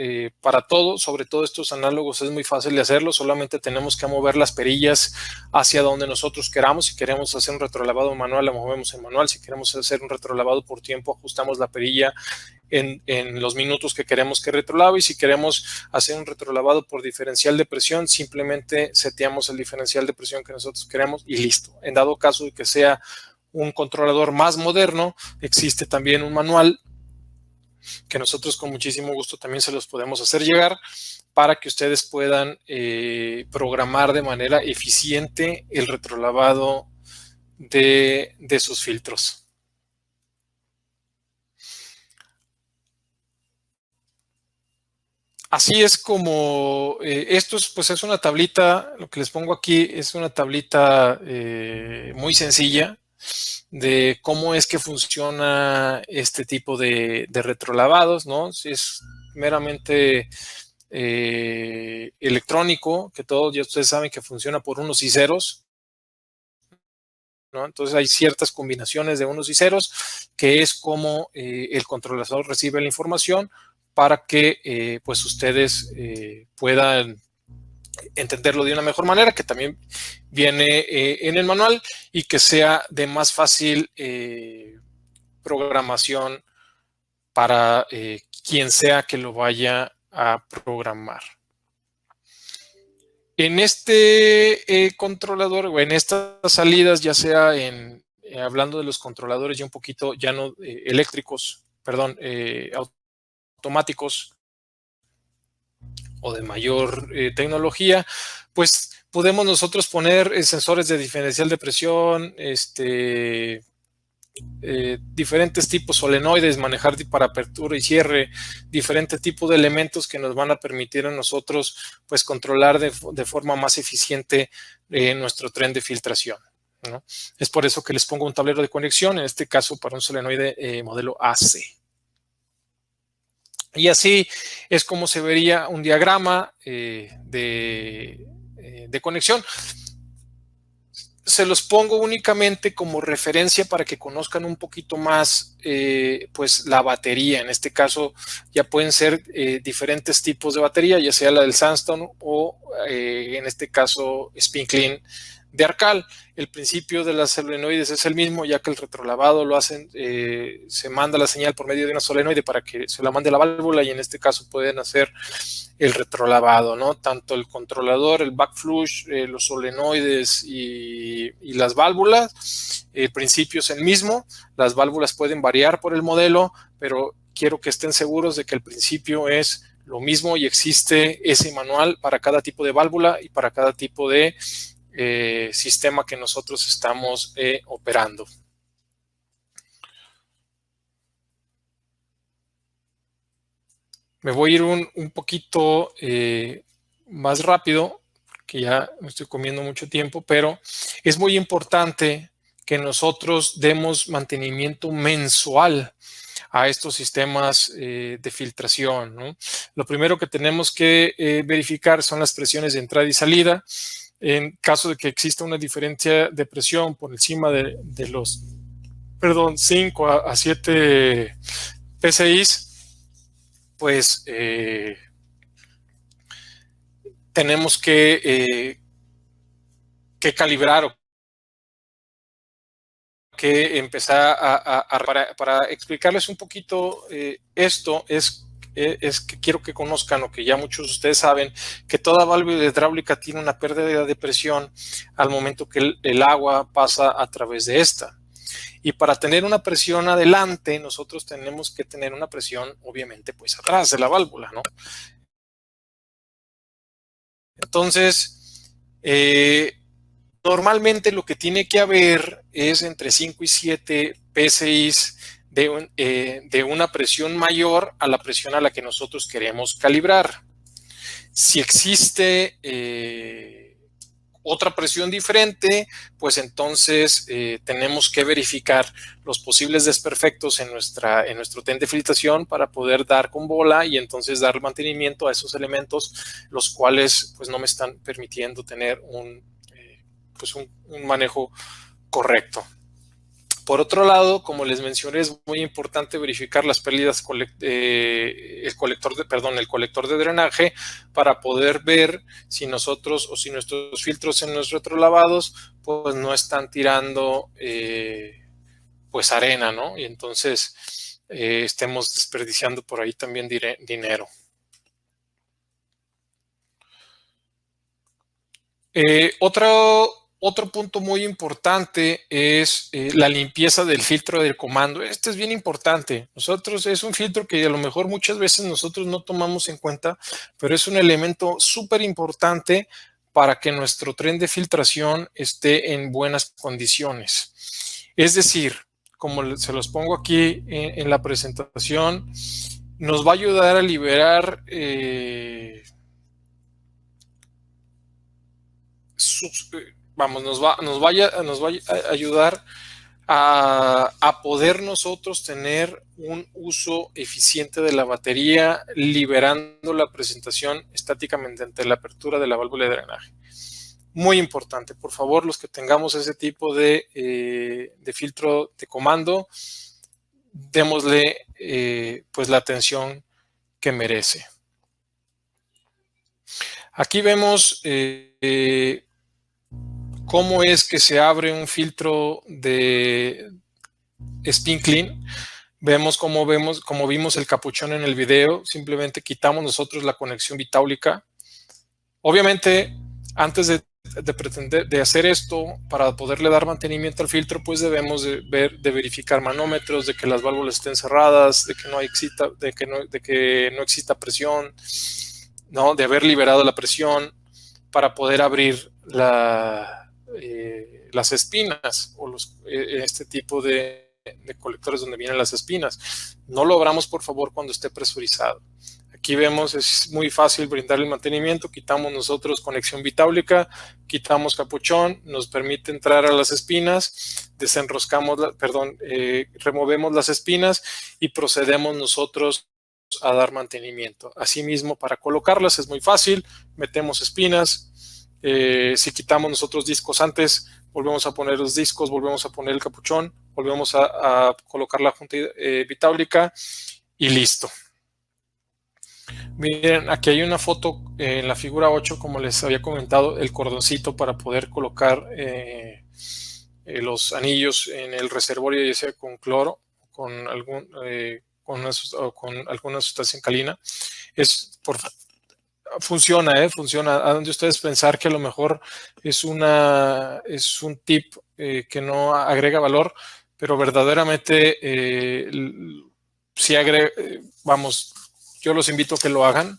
para todo, sobre todo estos análogos es muy fácil de hacerlo, solamente tenemos que mover las perillas hacia donde nosotros queramos. Si queremos hacer un retrolavado manual, la movemos en manual. Si queremos hacer un retrolavado por tiempo, ajustamos la perilla en los minutos que queremos que retrolave, y si queremos hacer un retrolavado por diferencial de presión, simplemente seteamos el diferencial de presión que nosotros queremos y listo. En dado caso de que sea un controlador más moderno, existe también un manual que nosotros con muchísimo gusto también se los podemos hacer llegar para que ustedes puedan programar de manera eficiente el retrolavado de sus filtros. Así es como esto pues es una tablita, lo que les pongo aquí es una tablita muy sencilla de cómo es que funciona este tipo de retrolavados, ¿no? Es meramente electrónico, que todos ya ustedes saben que funciona por unos y ceros, ¿no? Entonces hay ciertas combinaciones de unos y ceros, que es como el controlador recibe la información para que pues ustedes puedan entenderlo de una mejor manera, que también viene en el manual, y que sea de más fácil programación para quien sea que lo vaya a programar. En este controlador o en estas salidas, ya sea hablando de los controladores ya un poquito ya no eléctricos, perdón, automáticos o de mayor tecnología, pues podemos nosotros poner sensores de diferencial de presión, diferentes tipos solenoides, manejar para apertura y cierre, diferentes tipos de elementos que nos van a permitir a nosotros pues controlar de forma más eficiente nuestro tren de filtración, ¿no? Es por eso que les pongo un tablero de conexión, en este caso para un solenoide modelo AC. Y así es como se vería un diagrama de conexión. se los pongo únicamente como referencia para que conozcan un poquito más pues la batería. En este caso ya pueden ser diferentes tipos de batería, ya sea la del Sandstone o en este caso Spin Clean de Arcal. El principio de las solenoides es el mismo, ya que el retrolavado lo hacen, se manda la señal por medio de una solenoide para que se la mande la válvula, y en este caso pueden hacer el retrolavado, ¿no? Tanto el controlador, el back flush, los solenoides y las válvulas, el principio es el mismo. Las válvulas pueden variar por el modelo, pero quiero que estén seguros de que el principio es lo mismo y existe ese manual para cada tipo de válvula y para cada tipo de sistema que nosotros estamos operando. Me voy a ir un poquito más rápido, porque ya me estoy comiendo mucho tiempo, pero es muy importante que nosotros demos mantenimiento mensual a estos sistemas de filtración, ¿no? Lo primero que tenemos que verificar son las presiones de entrada y salida. En caso de que exista una diferencia de presión por encima de los 5 a 7 PSI, pues tenemos que calibrar o que empezar para explicarles un poquito esto es que quiero que conozcan, o que ya muchos de ustedes saben, que toda válvula hidráulica tiene una pérdida de presión al momento que el agua pasa a través de esta. Y para tener una presión adelante, nosotros tenemos que tener una presión, obviamente, pues atrás de la válvula, ¿no? Entonces, normalmente lo que tiene que haber es entre 5 y 7 PSI de una presión mayor a la presión a la que nosotros queremos calibrar. Si existe otra presión diferente, pues entonces tenemos que verificar los posibles desperfectos en nuestro TEN de filtración para poder dar con bola y entonces dar mantenimiento a esos elementos, los cuales pues no me están permitiendo tener un manejo correcto. Por otro lado, como les mencioné, es muy importante verificar las pérdidas, el colector de drenaje, para poder ver si nosotros o si nuestros filtros en los retrolavados pues no están tirando pues arena, ¿no? Y entonces estemos desperdiciando por ahí también dinero. Otro punto muy importante es la limpieza del filtro del comando. Este es bien importante. Es un filtro que a lo mejor muchas veces nosotros no tomamos en cuenta, pero es un elemento súper importante para que nuestro tren de filtración esté en buenas condiciones. Es decir, como se los pongo aquí en la presentación, nos va a ayudar a liberar nos va a ayudar a poder nosotros tener un uso eficiente de la batería, liberando la presentación estáticamente ante la apertura de la válvula de drenaje. Muy importante, por favor, los que tengamos ese tipo de filtro de comando, démosle pues la atención que merece. Aquí vemos cómo es que se abre un filtro de Spin Clean. Como vimos el capuchón en el video, simplemente quitamos nosotros la conexión bitáulica. Obviamente, antes de hacer esto, para poderle dar mantenimiento al filtro, pues debemos de verificar manómetros, de que las válvulas estén cerradas, de que no exista presión, ¿no? De haber liberado la presión para poder abrir las espinas o este tipo de colectores donde vienen las espinas. No lo abramos, por favor, cuando esté presurizado. Aquí vemos, es muy fácil brindar el mantenimiento. Quitamos nosotros conexión bitáulica, quitamos capuchón, nos permite entrar a las espinas, removemos las espinas y procedemos nosotros a dar mantenimiento. Asimismo, para colocarlas es muy fácil, metemos espinas. Si quitamos nosotros discos antes, volvemos a poner los discos, volvemos a poner el capuchón, volvemos a colocar la junta bitáulica y listo. Miren, aquí hay una foto en la figura 8, como les había comentado, el cordoncito para poder colocar los anillos en el reservorio, ya sea con cloro, con alguna sustancia alcalina. Funciona, funciona. Han de ustedes pensar que a lo mejor es un tip que no agrega valor, pero verdaderamente sí agrega, vamos, yo los invito a que lo hagan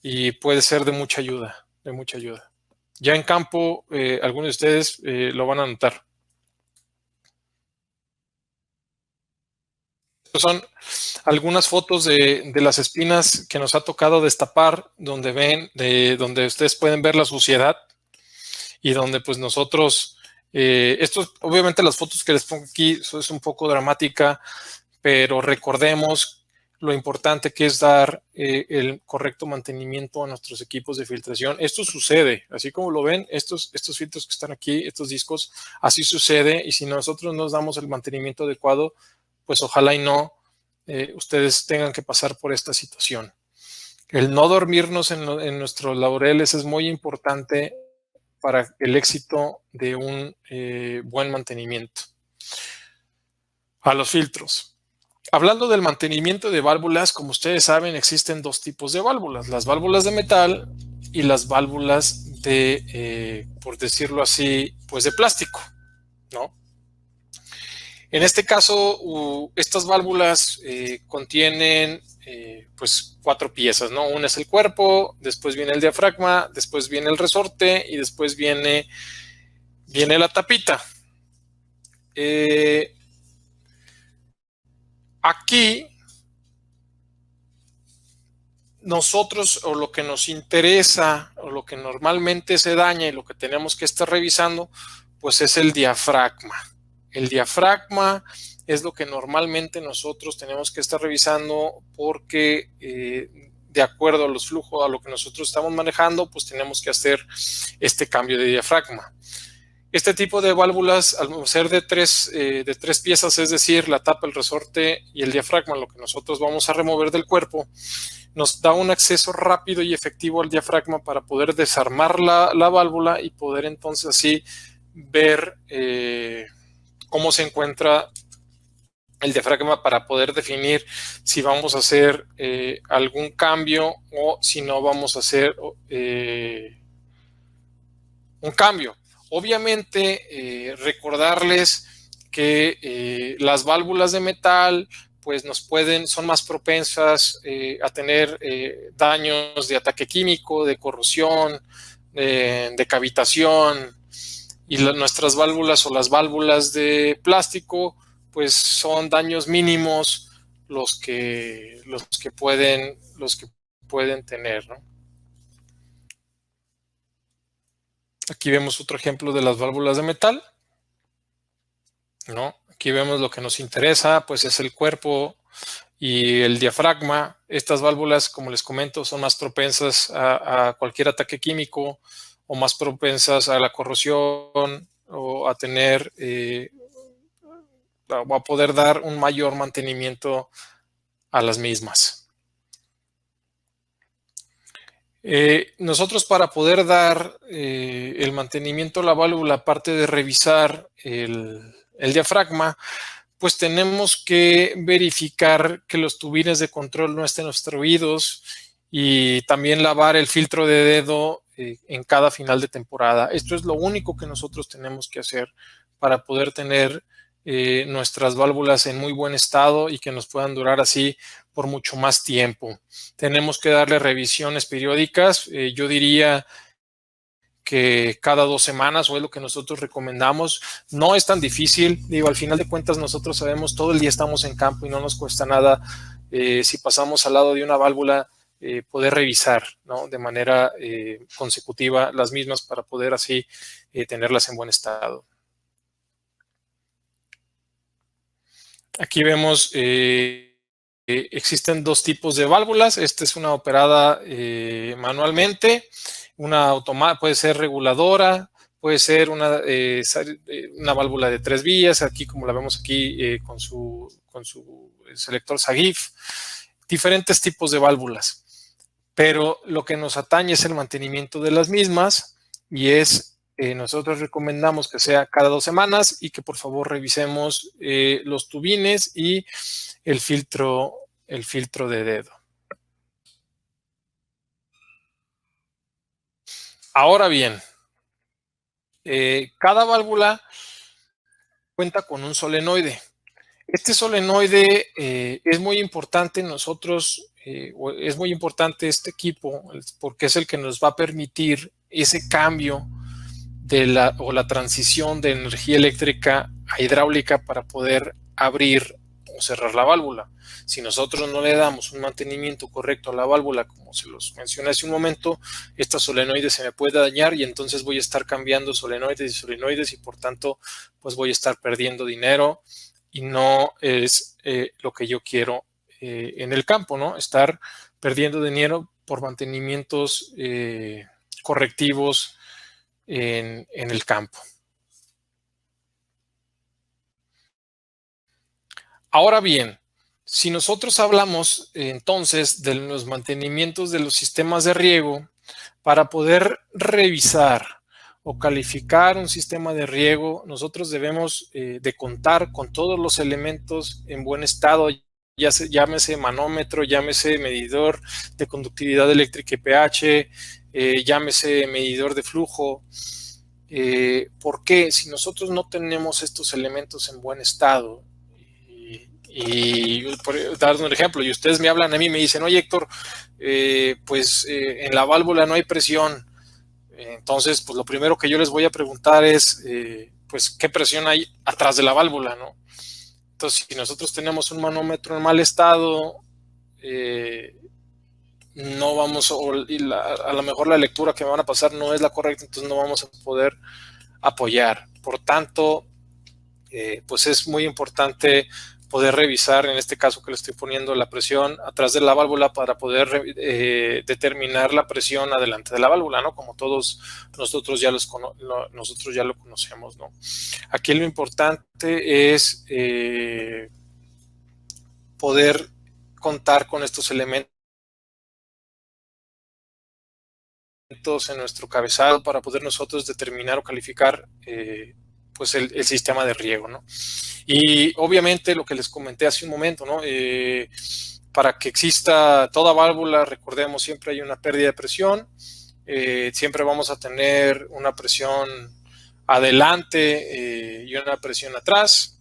y puede ser de mucha ayuda, de mucha ayuda. Ya en campo, algunos de ustedes lo van a notar. Estas son algunas fotos de las espinas que nos ha tocado destapar, donde ustedes pueden ver la suciedad y donde pues nosotros, obviamente las fotos que les pongo aquí es un poco dramática, pero recordemos lo importante que es dar el correcto mantenimiento a nuestros equipos de filtración. Esto sucede, así como lo ven, estos filtros que están aquí, estos discos, así sucede, y si nosotros nos damos el mantenimiento adecuado, pues ojalá y no ustedes tengan que pasar por esta situación. El no dormirnos en nuestros laureles es muy importante para el éxito de un buen mantenimiento. A los filtros. Hablando del mantenimiento de válvulas, como ustedes saben, existen dos tipos de válvulas, las válvulas de metal y las válvulas de, por decirlo así, pues de plástico, ¿no? En este caso, estas válvulas contienen pues 4 piezas, ¿no? Una es el cuerpo, después viene el diafragma, después viene el resorte y después viene la tapita. Aquí, nosotros, o lo que nos interesa, o lo que normalmente se daña y lo que tenemos que estar revisando, pues es el diafragma. El diafragma es lo que normalmente nosotros tenemos que estar revisando porque de acuerdo a los flujos, a lo que nosotros estamos manejando, pues tenemos que hacer este cambio de diafragma. Este tipo de válvulas, al ser de tres piezas, es decir, la tapa, el resorte y el diafragma, lo que nosotros vamos a remover del cuerpo, nos da un acceso rápido y efectivo al diafragma para poder desarmar la válvula y poder entonces así ver cómo se encuentra el diafragma para poder definir si vamos a hacer algún cambio o si no vamos a hacer un cambio. Obviamente, recordarles que las válvulas de metal pues son más propensas a tener daños de ataque químico, de corrosión, de cavitación, y nuestras válvulas o las válvulas de plástico pues son daños mínimos los que pueden tener, ¿no? Aquí vemos otro ejemplo de las válvulas de metal, ¿no? Aquí vemos lo que nos interesa, pues es el cuerpo y el diafragma. Estas válvulas, como les comento, son más propensas a cualquier ataque químico o más propensas a la corrosión o a tener, o a poder dar un mayor mantenimiento a las mismas. Nosotros para poder dar el mantenimiento a la válvula, aparte de revisar el diafragma, pues tenemos que verificar que los tubines de control no estén obstruidos y también lavar el filtro de dedo en cada final de temporada. Esto es lo único que nosotros tenemos que hacer para poder tener nuestras válvulas en muy buen estado y que nos puedan durar así por mucho más tiempo. Tenemos que darle revisiones periódicas. Yo diría que cada 2 semanas, o es lo que nosotros recomendamos. No es tan difícil, digo, al final de cuentas nosotros sabemos, todo el día estamos en campo y no nos cuesta nada si pasamos al lado de una válvula poder revisar, ¿no? De manera consecutiva las mismas para poder así tenerlas en buen estado. Aquí vemos existen 2 tipos de válvulas. Esta es una operada manualmente, una automática, puede ser reguladora, puede ser una válvula de 3 vías, aquí como la vemos aquí con su selector SAGIF, diferentes tipos de válvulas. Pero lo que nos atañe es el mantenimiento de las mismas y nosotros recomendamos que sea cada 2 semanas y que por favor revisemos los tubines y el filtro de dedo. Ahora bien, cada válvula cuenta con un solenoide. Este solenoide es muy importante es muy importante este equipo porque es el que nos va a permitir ese cambio o la transición de energía eléctrica a hidráulica para poder abrir o cerrar la válvula. Si nosotros no le damos un mantenimiento correcto a la válvula, como se los mencioné hace un momento, esta solenoide se me puede dañar y entonces voy a estar cambiando solenoides y por tanto pues voy a estar perdiendo dinero y no es lo que yo quiero en el campo, ¿no? Estar perdiendo dinero por mantenimientos correctivos en el campo. Ahora bien, si nosotros hablamos entonces de los mantenimientos de los sistemas de riego, para poder revisar o calificar un sistema de riego, nosotros debemos de contar con todos los elementos en buen estado, llámese manómetro, llámese medidor de conductividad eléctrica y pH, llámese medidor de flujo. ¿Por qué? Si nosotros no tenemos estos elementos en buen estado, y por dar un ejemplo, y ustedes me hablan a mí y me dicen, oye Héctor, en la válvula no hay presión. Entonces, pues lo primero que yo les voy a preguntar es, pues, ¿qué presión hay atrás de la válvula, no? Entonces, si nosotros tenemos un manómetro en mal estado, no vamos, a lo mejor la lectura que me van a pasar no es la correcta, entonces no vamos a poder apoyar. Por tanto, pues es muy importante poder revisar, en este caso que le estoy poniendo la presión atrás de la válvula para poder determinar la presión adelante de la válvula, ¿no? Como todos nosotros ya lo conocemos, ¿no? Aquí lo importante es poder contar con estos elementos en nuestro cabezal para poder nosotros determinar o calificar pues el sistema de riego, ¿no? Y obviamente lo que les comenté hace un momento, ¿no? Para que exista toda válvula, recordemos, siempre hay una pérdida de presión, siempre vamos a tener una presión adelante y una presión atrás,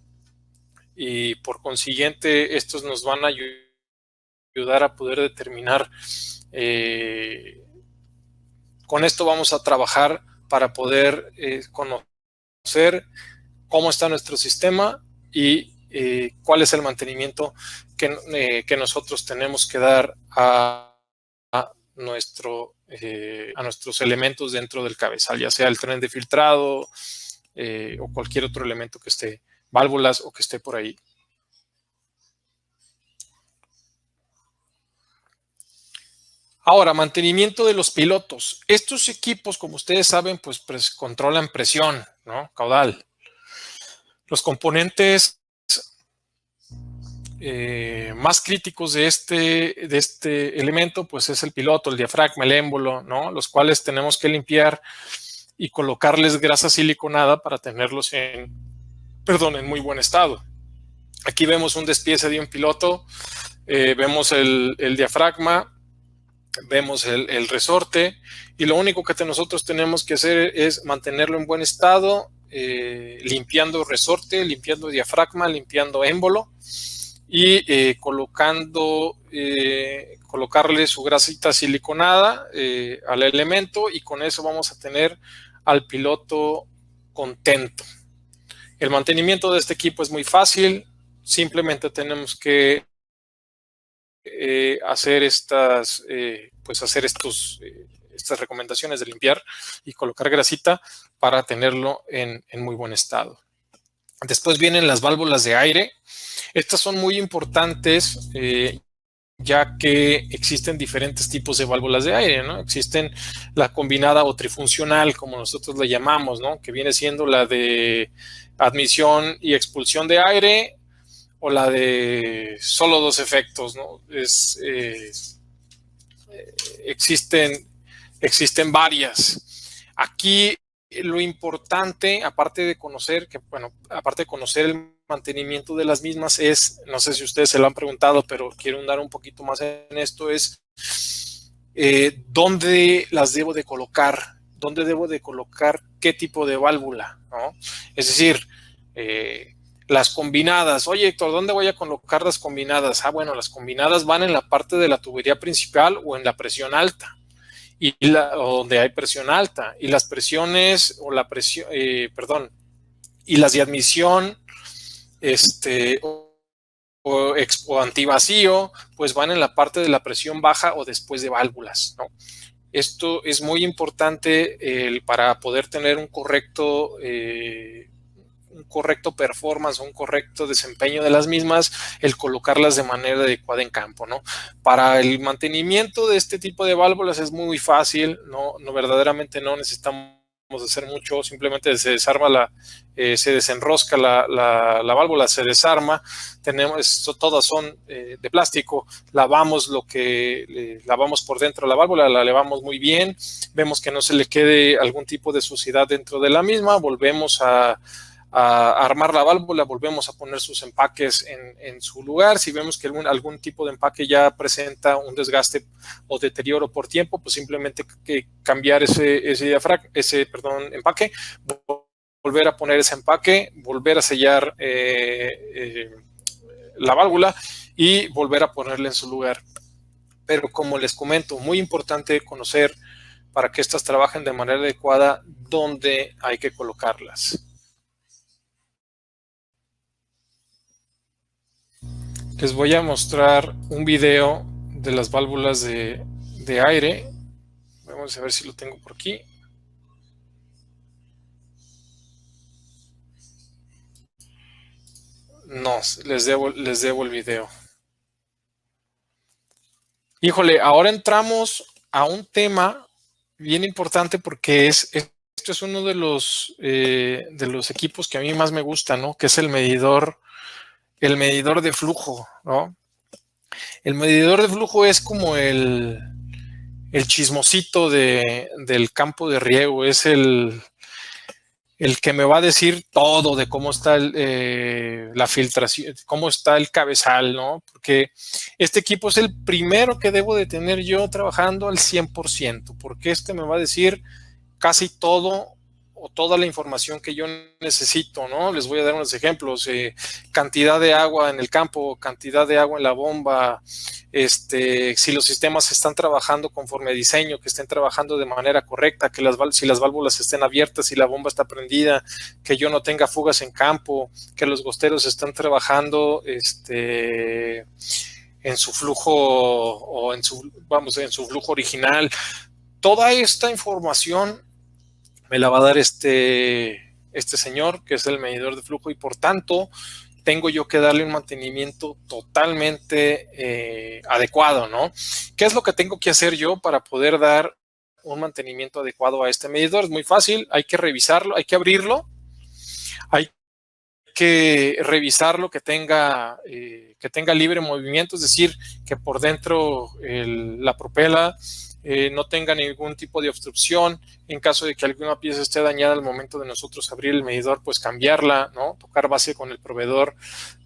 y por consiguiente estos nos van a ayudar a poder determinar, con esto vamos a trabajar para poder conocer cómo está nuestro sistema y cuál es el mantenimiento que nosotros tenemos que dar a nuestros elementos dentro del cabezal, ya sea el tren de filtrado o cualquier otro elemento que esté, válvulas o que esté por ahí. Ahora, mantenimiento de los pilotos. Estos equipos, como ustedes saben, pues controlan presión, ¿no? Caudal. Los componentes más críticos de este elemento, pues es el piloto, el diafragma, el émbolo, ¿no? Los cuales tenemos que limpiar y colocarles grasa siliconada para tenerlos en muy buen estado. Aquí vemos un despiece de un piloto, vemos el diafragma, vemos el resorte, y lo único que nosotros tenemos que hacer es mantenerlo en buen estado, limpiando resorte, limpiando diafragma, limpiando émbolo y colocarle su grasita siliconada al elemento, y con eso vamos a tener al piloto contento. El mantenimiento de este equipo es muy fácil, simplemente tenemos que hacer estas recomendaciones de limpiar y colocar grasita para tenerlo en muy buen estado. Después vienen las válvulas de aire. Estas son muy importantes ya que existen diferentes tipos de válvulas de aire, ¿no? Existen la combinada o trifuncional, como nosotros le llamamos, ¿no? Que viene siendo la de admisión y expulsión de aire, o la de solo dos efectos, ¿no? Existen varias. Aquí lo importante, aparte de conocer el mantenimiento de las mismas, no sé si ustedes se lo han preguntado, pero quiero dar un poquito más en esto, es dónde las debo de colocar, dónde debo de colocar qué tipo de válvula, ¿no? Es decir, las combinadas. Oye, Héctor, ¿dónde voy a colocar las combinadas? Bueno, las combinadas van en la parte de la tubería principal o en la presión alta, o donde hay presión alta. Y las presiones, o la presión, y las de admisión, o antivacío, pues van en la parte de la presión baja o después de válvulas, ¿no? Esto es muy importante para poder tener un correcto performance, un correcto desempeño de las mismas, el colocarlas de manera adecuada en campo, ¿no? Para el mantenimiento de este tipo de válvulas es muy fácil, no verdaderamente no necesitamos hacer mucho, simplemente se desarma se desenrosca la válvula, se desarma, todas son de plástico, lavamos lavamos por dentro la válvula, la lavamos muy bien, vemos que no se le quede algún tipo de suciedad dentro de la misma, volvemos a armar la válvula, volvemos a poner sus empaques en su lugar. Si vemos que algún tipo de empaque ya presenta un desgaste o deterioro por tiempo, pues simplemente cambiar ese empaque, volver a poner ese empaque, volver a sellar la válvula y volver a ponerla en su lugar. Pero como les comento, muy importante conocer, para que estas trabajen de manera adecuada, dónde hay que colocarlas. Les voy a mostrar un video de las válvulas de aire. Vamos a ver si lo tengo por aquí. No, les debo el video. Híjole, ahora entramos a un tema bien importante, porque esto es uno de los equipos que a mí más me gusta, ¿no? Que es el medidor de flujo, ¿no? El medidor de flujo es como el chismosito del campo de riego, es el que me va a decir todo de cómo está la filtración, cómo está el cabezal, ¿no? Porque este equipo es el primero que debo de tener yo trabajando al 100%, porque me va a decir casi todo, o toda la información que yo necesito, ¿no? Les voy a dar unos ejemplos: cantidad de agua en el campo, cantidad de agua en la bomba, si los sistemas están trabajando conforme a diseño, que estén trabajando de manera correcta, si las válvulas estén abiertas, si la bomba está prendida, que yo no tenga fugas en campo, que los goteros están trabajando en su flujo, o en su flujo original. Toda esta información me la va a dar este señor, que es el medidor de flujo, y por tanto tengo yo que darle un mantenimiento totalmente adecuado, ¿no? ¿Qué es lo que tengo que hacer yo para poder dar un mantenimiento adecuado a este medidor? Es muy fácil, hay que revisarlo, hay que abrirlo, hay que revisarlo, que tenga libre movimiento, es decir, que por dentro la propela no tenga ningún tipo de obstrucción. En caso de que alguna pieza esté dañada al momento de nosotros abrir el medidor, pues cambiarla, ¿no? Tocar base con el proveedor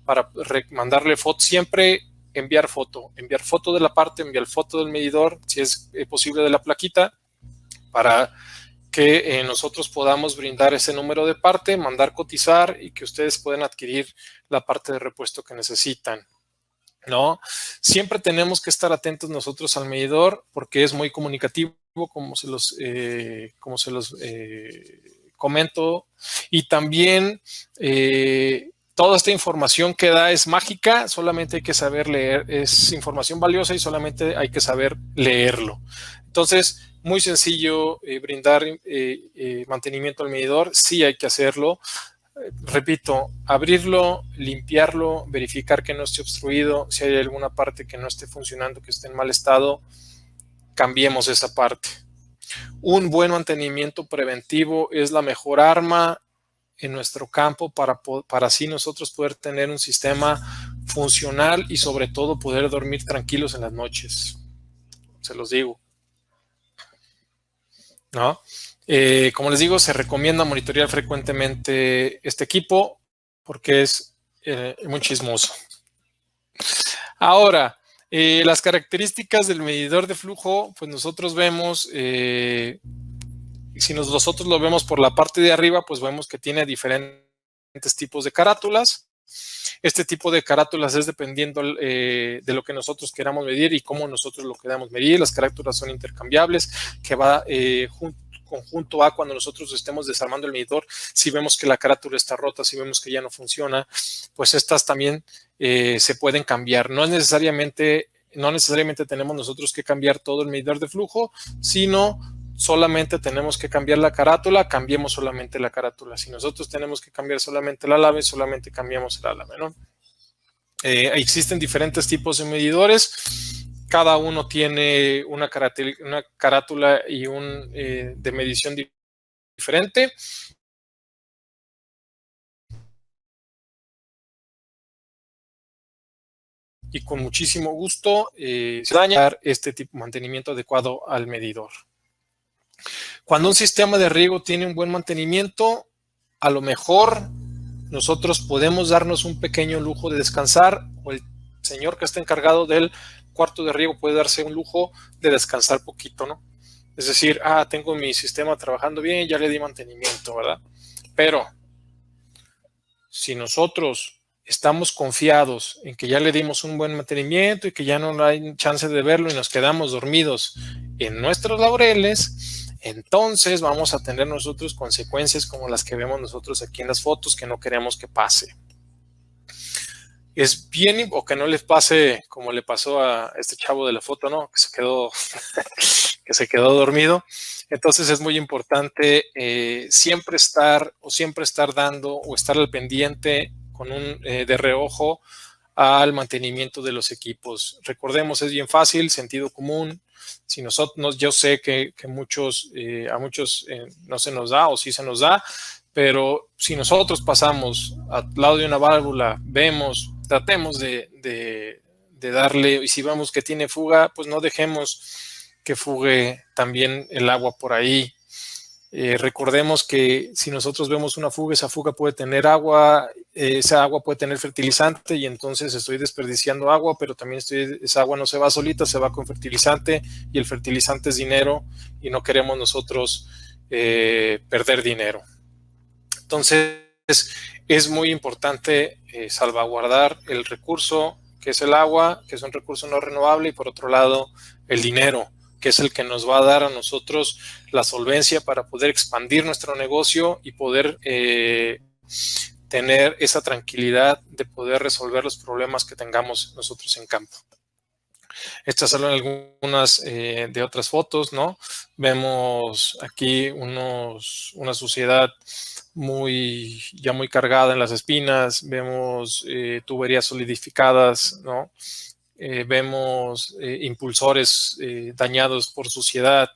para mandarle foto. Siempre enviar foto de la parte, enviar foto del medidor, si es posible de la plaquita, para que nosotros podamos brindar ese número de parte, mandar cotizar, y que ustedes puedan adquirir la parte de repuesto que necesitan, ¿no? Siempre tenemos que estar atentos nosotros al medidor, porque es muy comunicativo, como se los comento, y también toda esta información que da es mágica, solamente hay que saber leer, es información valiosa y solamente hay que saber leerlo. Entonces, muy sencillo brindar mantenimiento al medidor, sí hay que hacerlo. repito, abrirlo, limpiarlo, verificar que no esté obstruido, si hay alguna parte que no esté funcionando, que esté en mal estado, cambiemos esa parte. Un buen mantenimiento preventivo es la mejor arma en nuestro campo para así nosotros poder tener un sistema funcional y sobre todo poder dormir tranquilos en las noches. Se los digo, ¿no? Como les digo, se recomienda monitorear frecuentemente este equipo porque es muy chismoso. Ahora, las características del medidor de flujo, pues nosotros vemos, si nosotros lo vemos por la parte de arriba, pues vemos que tiene diferentes tipos de carátulas. Este tipo de carátulas es dependiendo de lo que nosotros queramos medir y cómo nosotros lo queramos medir. Las carátulas son intercambiables, que va conjunto a cuando nosotros estemos desarmando el medidor. Si vemos que la carátula está rota, si vemos que ya no funciona, pues estas también se pueden cambiar. No necesariamente tenemos nosotros que cambiar todo el medidor de flujo, sino solamente tenemos que cambiar la carátula, cambiemos solamente la carátula. Si nosotros tenemos que cambiar solamente el álame, solamente cambiamos el álame, ¿no? Existen diferentes tipos de medidores. Cada uno tiene una carátula y un de medición diferente. Y con muchísimo gusto se dañar este tipo de mantenimiento adecuado al medidor. Cuando un sistema de riego tiene un buen mantenimiento, a lo mejor nosotros podemos darnos un pequeño lujo de descansar, o el señor que está encargado del cuarto de riego puede darse un lujo de descansar poquito, ¿no? Es decir, tengo mi sistema trabajando bien, ya le di mantenimiento, ¿verdad? Pero si nosotros estamos confiados en que ya le dimos un buen mantenimiento y que ya no hay chance de verlo y nos quedamos dormidos en nuestros laureles, entonces vamos a tener nosotros consecuencias como las que vemos nosotros aquí en las fotos que no queremos que pase. Es bien, o que no les pase como le pasó a este chavo de la foto, ¿no? Que se quedó dormido. Entonces es muy importante siempre estar dando o estar al pendiente con de reojo al mantenimiento de los equipos. Recordemos, es bien fácil, sentido común. Si nosotros, yo sé que a muchos no se nos da o sí se nos da, pero si nosotros pasamos al lado de una válvula, vemos, tratemos de darle, y si vemos que tiene fuga, pues no dejemos que fugue también el agua por ahí. Recordemos que si nosotros vemos una fuga, esa fuga puede tener agua, esa agua puede tener fertilizante y entonces estoy desperdiciando agua, pero también esa agua no se va solita, se va con fertilizante y el fertilizante es dinero y no queremos nosotros perder dinero. Entonces es muy importante salvaguardar el recurso que es el agua, que es un recurso no renovable, y por otro lado el dinero, que es el que nos va a dar a nosotros la solvencia para poder expandir nuestro negocio y poder tener esa tranquilidad de poder resolver los problemas que tengamos nosotros en campo. Estas son algunas de otras fotos, ¿no? Vemos aquí una suciedad ya muy cargada en las espinas, vemos tuberías solidificadas, ¿no? Vemos impulsores dañados por suciedad,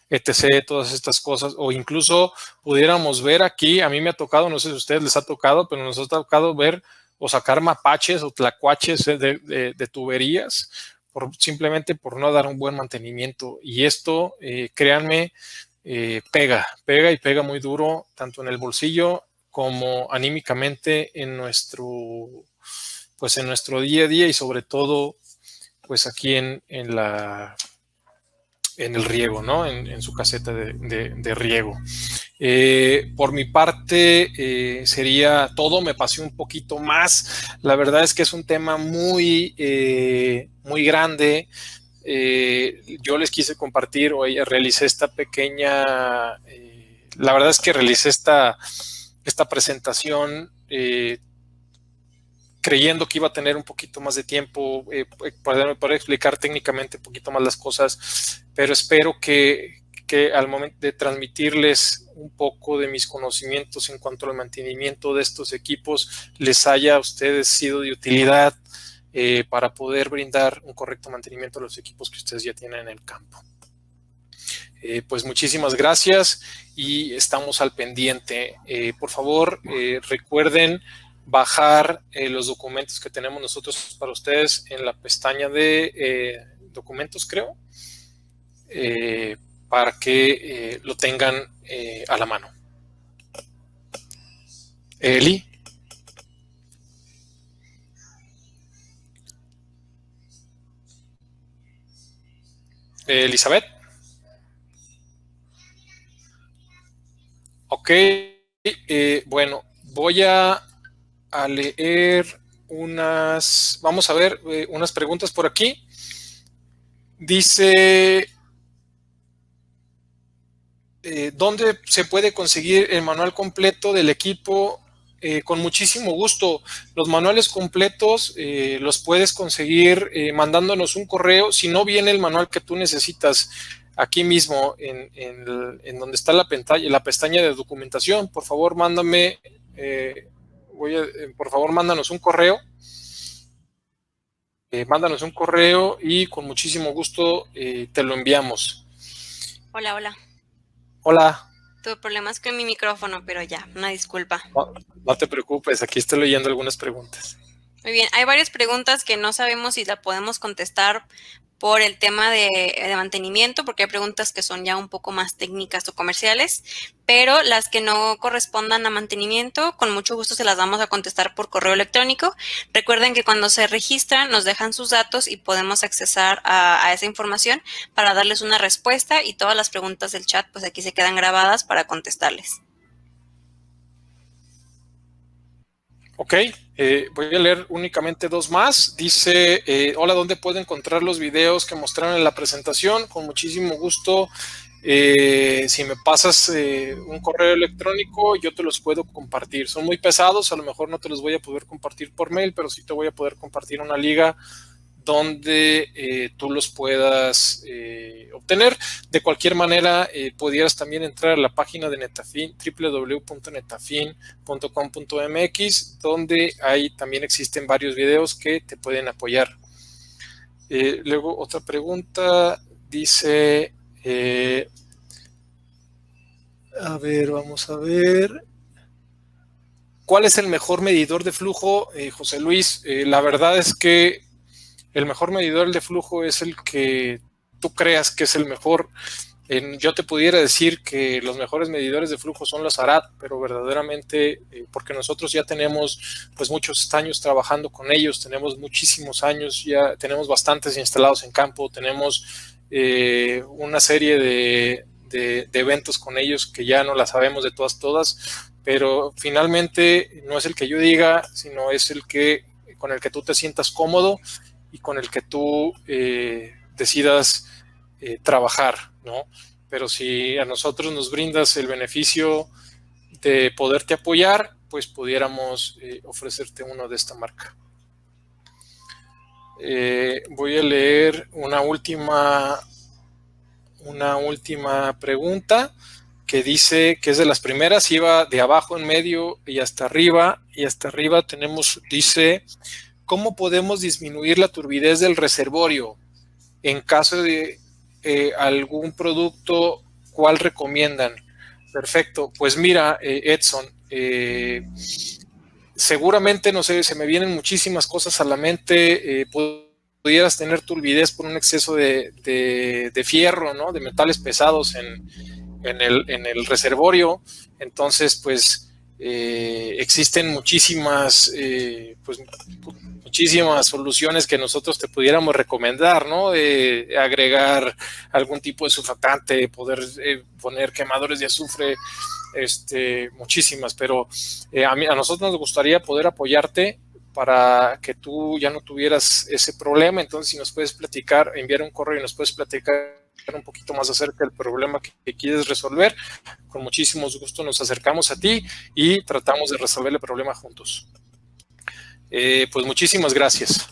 etc., todas estas cosas, o incluso pudiéramos ver aquí, a mí me ha tocado, no sé si a ustedes les ha tocado, pero nos ha tocado ver o sacar mapaches o tlacuaches de tuberías, simplemente por no dar un buen mantenimiento, y esto, créanme, pega muy duro, tanto en el bolsillo como anímicamente en nuestro día a día, y sobre todo pues aquí en el riego, ¿no? En su caseta de riego. Por mi parte sería todo. Me pasé un poquito más. La verdad es que es un tema muy grande. Yo les quise compartir, hoy realicé esta pequeña, la verdad es que realicé esta presentación creyendo que iba a tener un poquito más de tiempo para poder explicar técnicamente un poquito más las cosas, pero espero que que al momento de transmitirles un poco de mis conocimientos en cuanto al mantenimiento de estos equipos les haya a ustedes sido de utilidad para poder brindar un correcto mantenimiento a los equipos que ustedes ya tienen en el campo. Pues muchísimas gracias y estamos al pendiente. Por favor, recuerden bajar los documentos que tenemos nosotros para ustedes en la pestaña de documentos, creo, para que lo tengan a la mano. Eli. Elizabeth. Ok, bueno, voy a leer vamos a ver unas preguntas por aquí. Dice, ¿dónde se puede conseguir el manual completo del equipo? Con muchísimo gusto. Los manuales completos los puedes conseguir mandándonos un correo. Si no viene el manual que tú necesitas aquí mismo en donde está la pestaña de documentación, por favor, mándame, por favor, mándanos un correo. Mándanos un correo y con muchísimo gusto te lo enviamos. Hola, hola. Hola. Tuve problemas con mi micrófono, pero ya, una disculpa. No te preocupes, aquí estoy leyendo algunas preguntas. Muy bien, hay varias preguntas que no sabemos si la podemos contestar por el tema de mantenimiento, porque hay preguntas que son ya un poco más técnicas o comerciales, pero las que no correspondan a mantenimiento, con mucho gusto se las vamos a contestar por correo electrónico. Recuerden que cuando se registran nos dejan sus datos y podemos accesar a esa información para darles una respuesta, y todas las preguntas del chat pues aquí se quedan grabadas para contestarles. Ok, voy a leer únicamente dos más. Dice, hola, ¿dónde puedo encontrar los videos que mostraron en la presentación? Con muchísimo gusto. Si me pasas un correo electrónico, yo te los puedo compartir. Son muy pesados, a lo mejor no te los voy a poder compartir por mail, pero sí te voy a poder compartir una liga donde tú los puedas obtener. De cualquier manera, pudieras también entrar a la página de Netafim, www.netafim.com.mx, donde ahí también existen varios videos que te pueden apoyar. Luego, otra pregunta, dice, a ver, vamos a ver. ¿Cuál es el mejor medidor de flujo, José Luis? La verdad es que el mejor medidor de flujo es el que tú creas que es el mejor. Yo te pudiera decir que los mejores medidores de flujo son los ARAD, pero verdaderamente, porque nosotros ya tenemos pues muchos años trabajando con ellos, tenemos muchísimos años, ya tenemos bastantes instalados en campo, tenemos una serie de eventos con ellos que ya no las sabemos de todas, pero finalmente no es el que yo diga, sino es el que con el que tú te sientas cómodo y con el que tú decidas trabajar, ¿no? Pero si a nosotros nos brindas el beneficio de poderte apoyar, pues pudiéramos ofrecerte uno de esta marca. Voy a leer una última pregunta que dice que es de las primeras, iba de abajo en medio y hasta arriba tenemos, dice, ¿cómo podemos disminuir la turbidez del reservorio? En caso de algún producto, ¿cuál recomiendan? Perfecto, pues mira, Edson, seguramente, no sé, se me vienen muchísimas cosas a la mente, pudieras tener turbidez por un exceso de fierro, ¿no? De metales pesados en el reservorio. Entonces, pues existen muchísimas soluciones que nosotros te pudiéramos recomendar, ¿no? Agregar algún tipo de surfactante, poder poner quemadores de azufre, muchísimas, pero a nosotros nos gustaría poder apoyarte para que tú ya no tuvieras ese problema. Entonces, si nos puedes platicar, enviar un correo y nos puedes platicar un poquito más acerca del problema que quieres resolver, con muchísimo gusto nos acercamos a ti y tratamos de resolver el problema juntos. Pues muchísimas gracias.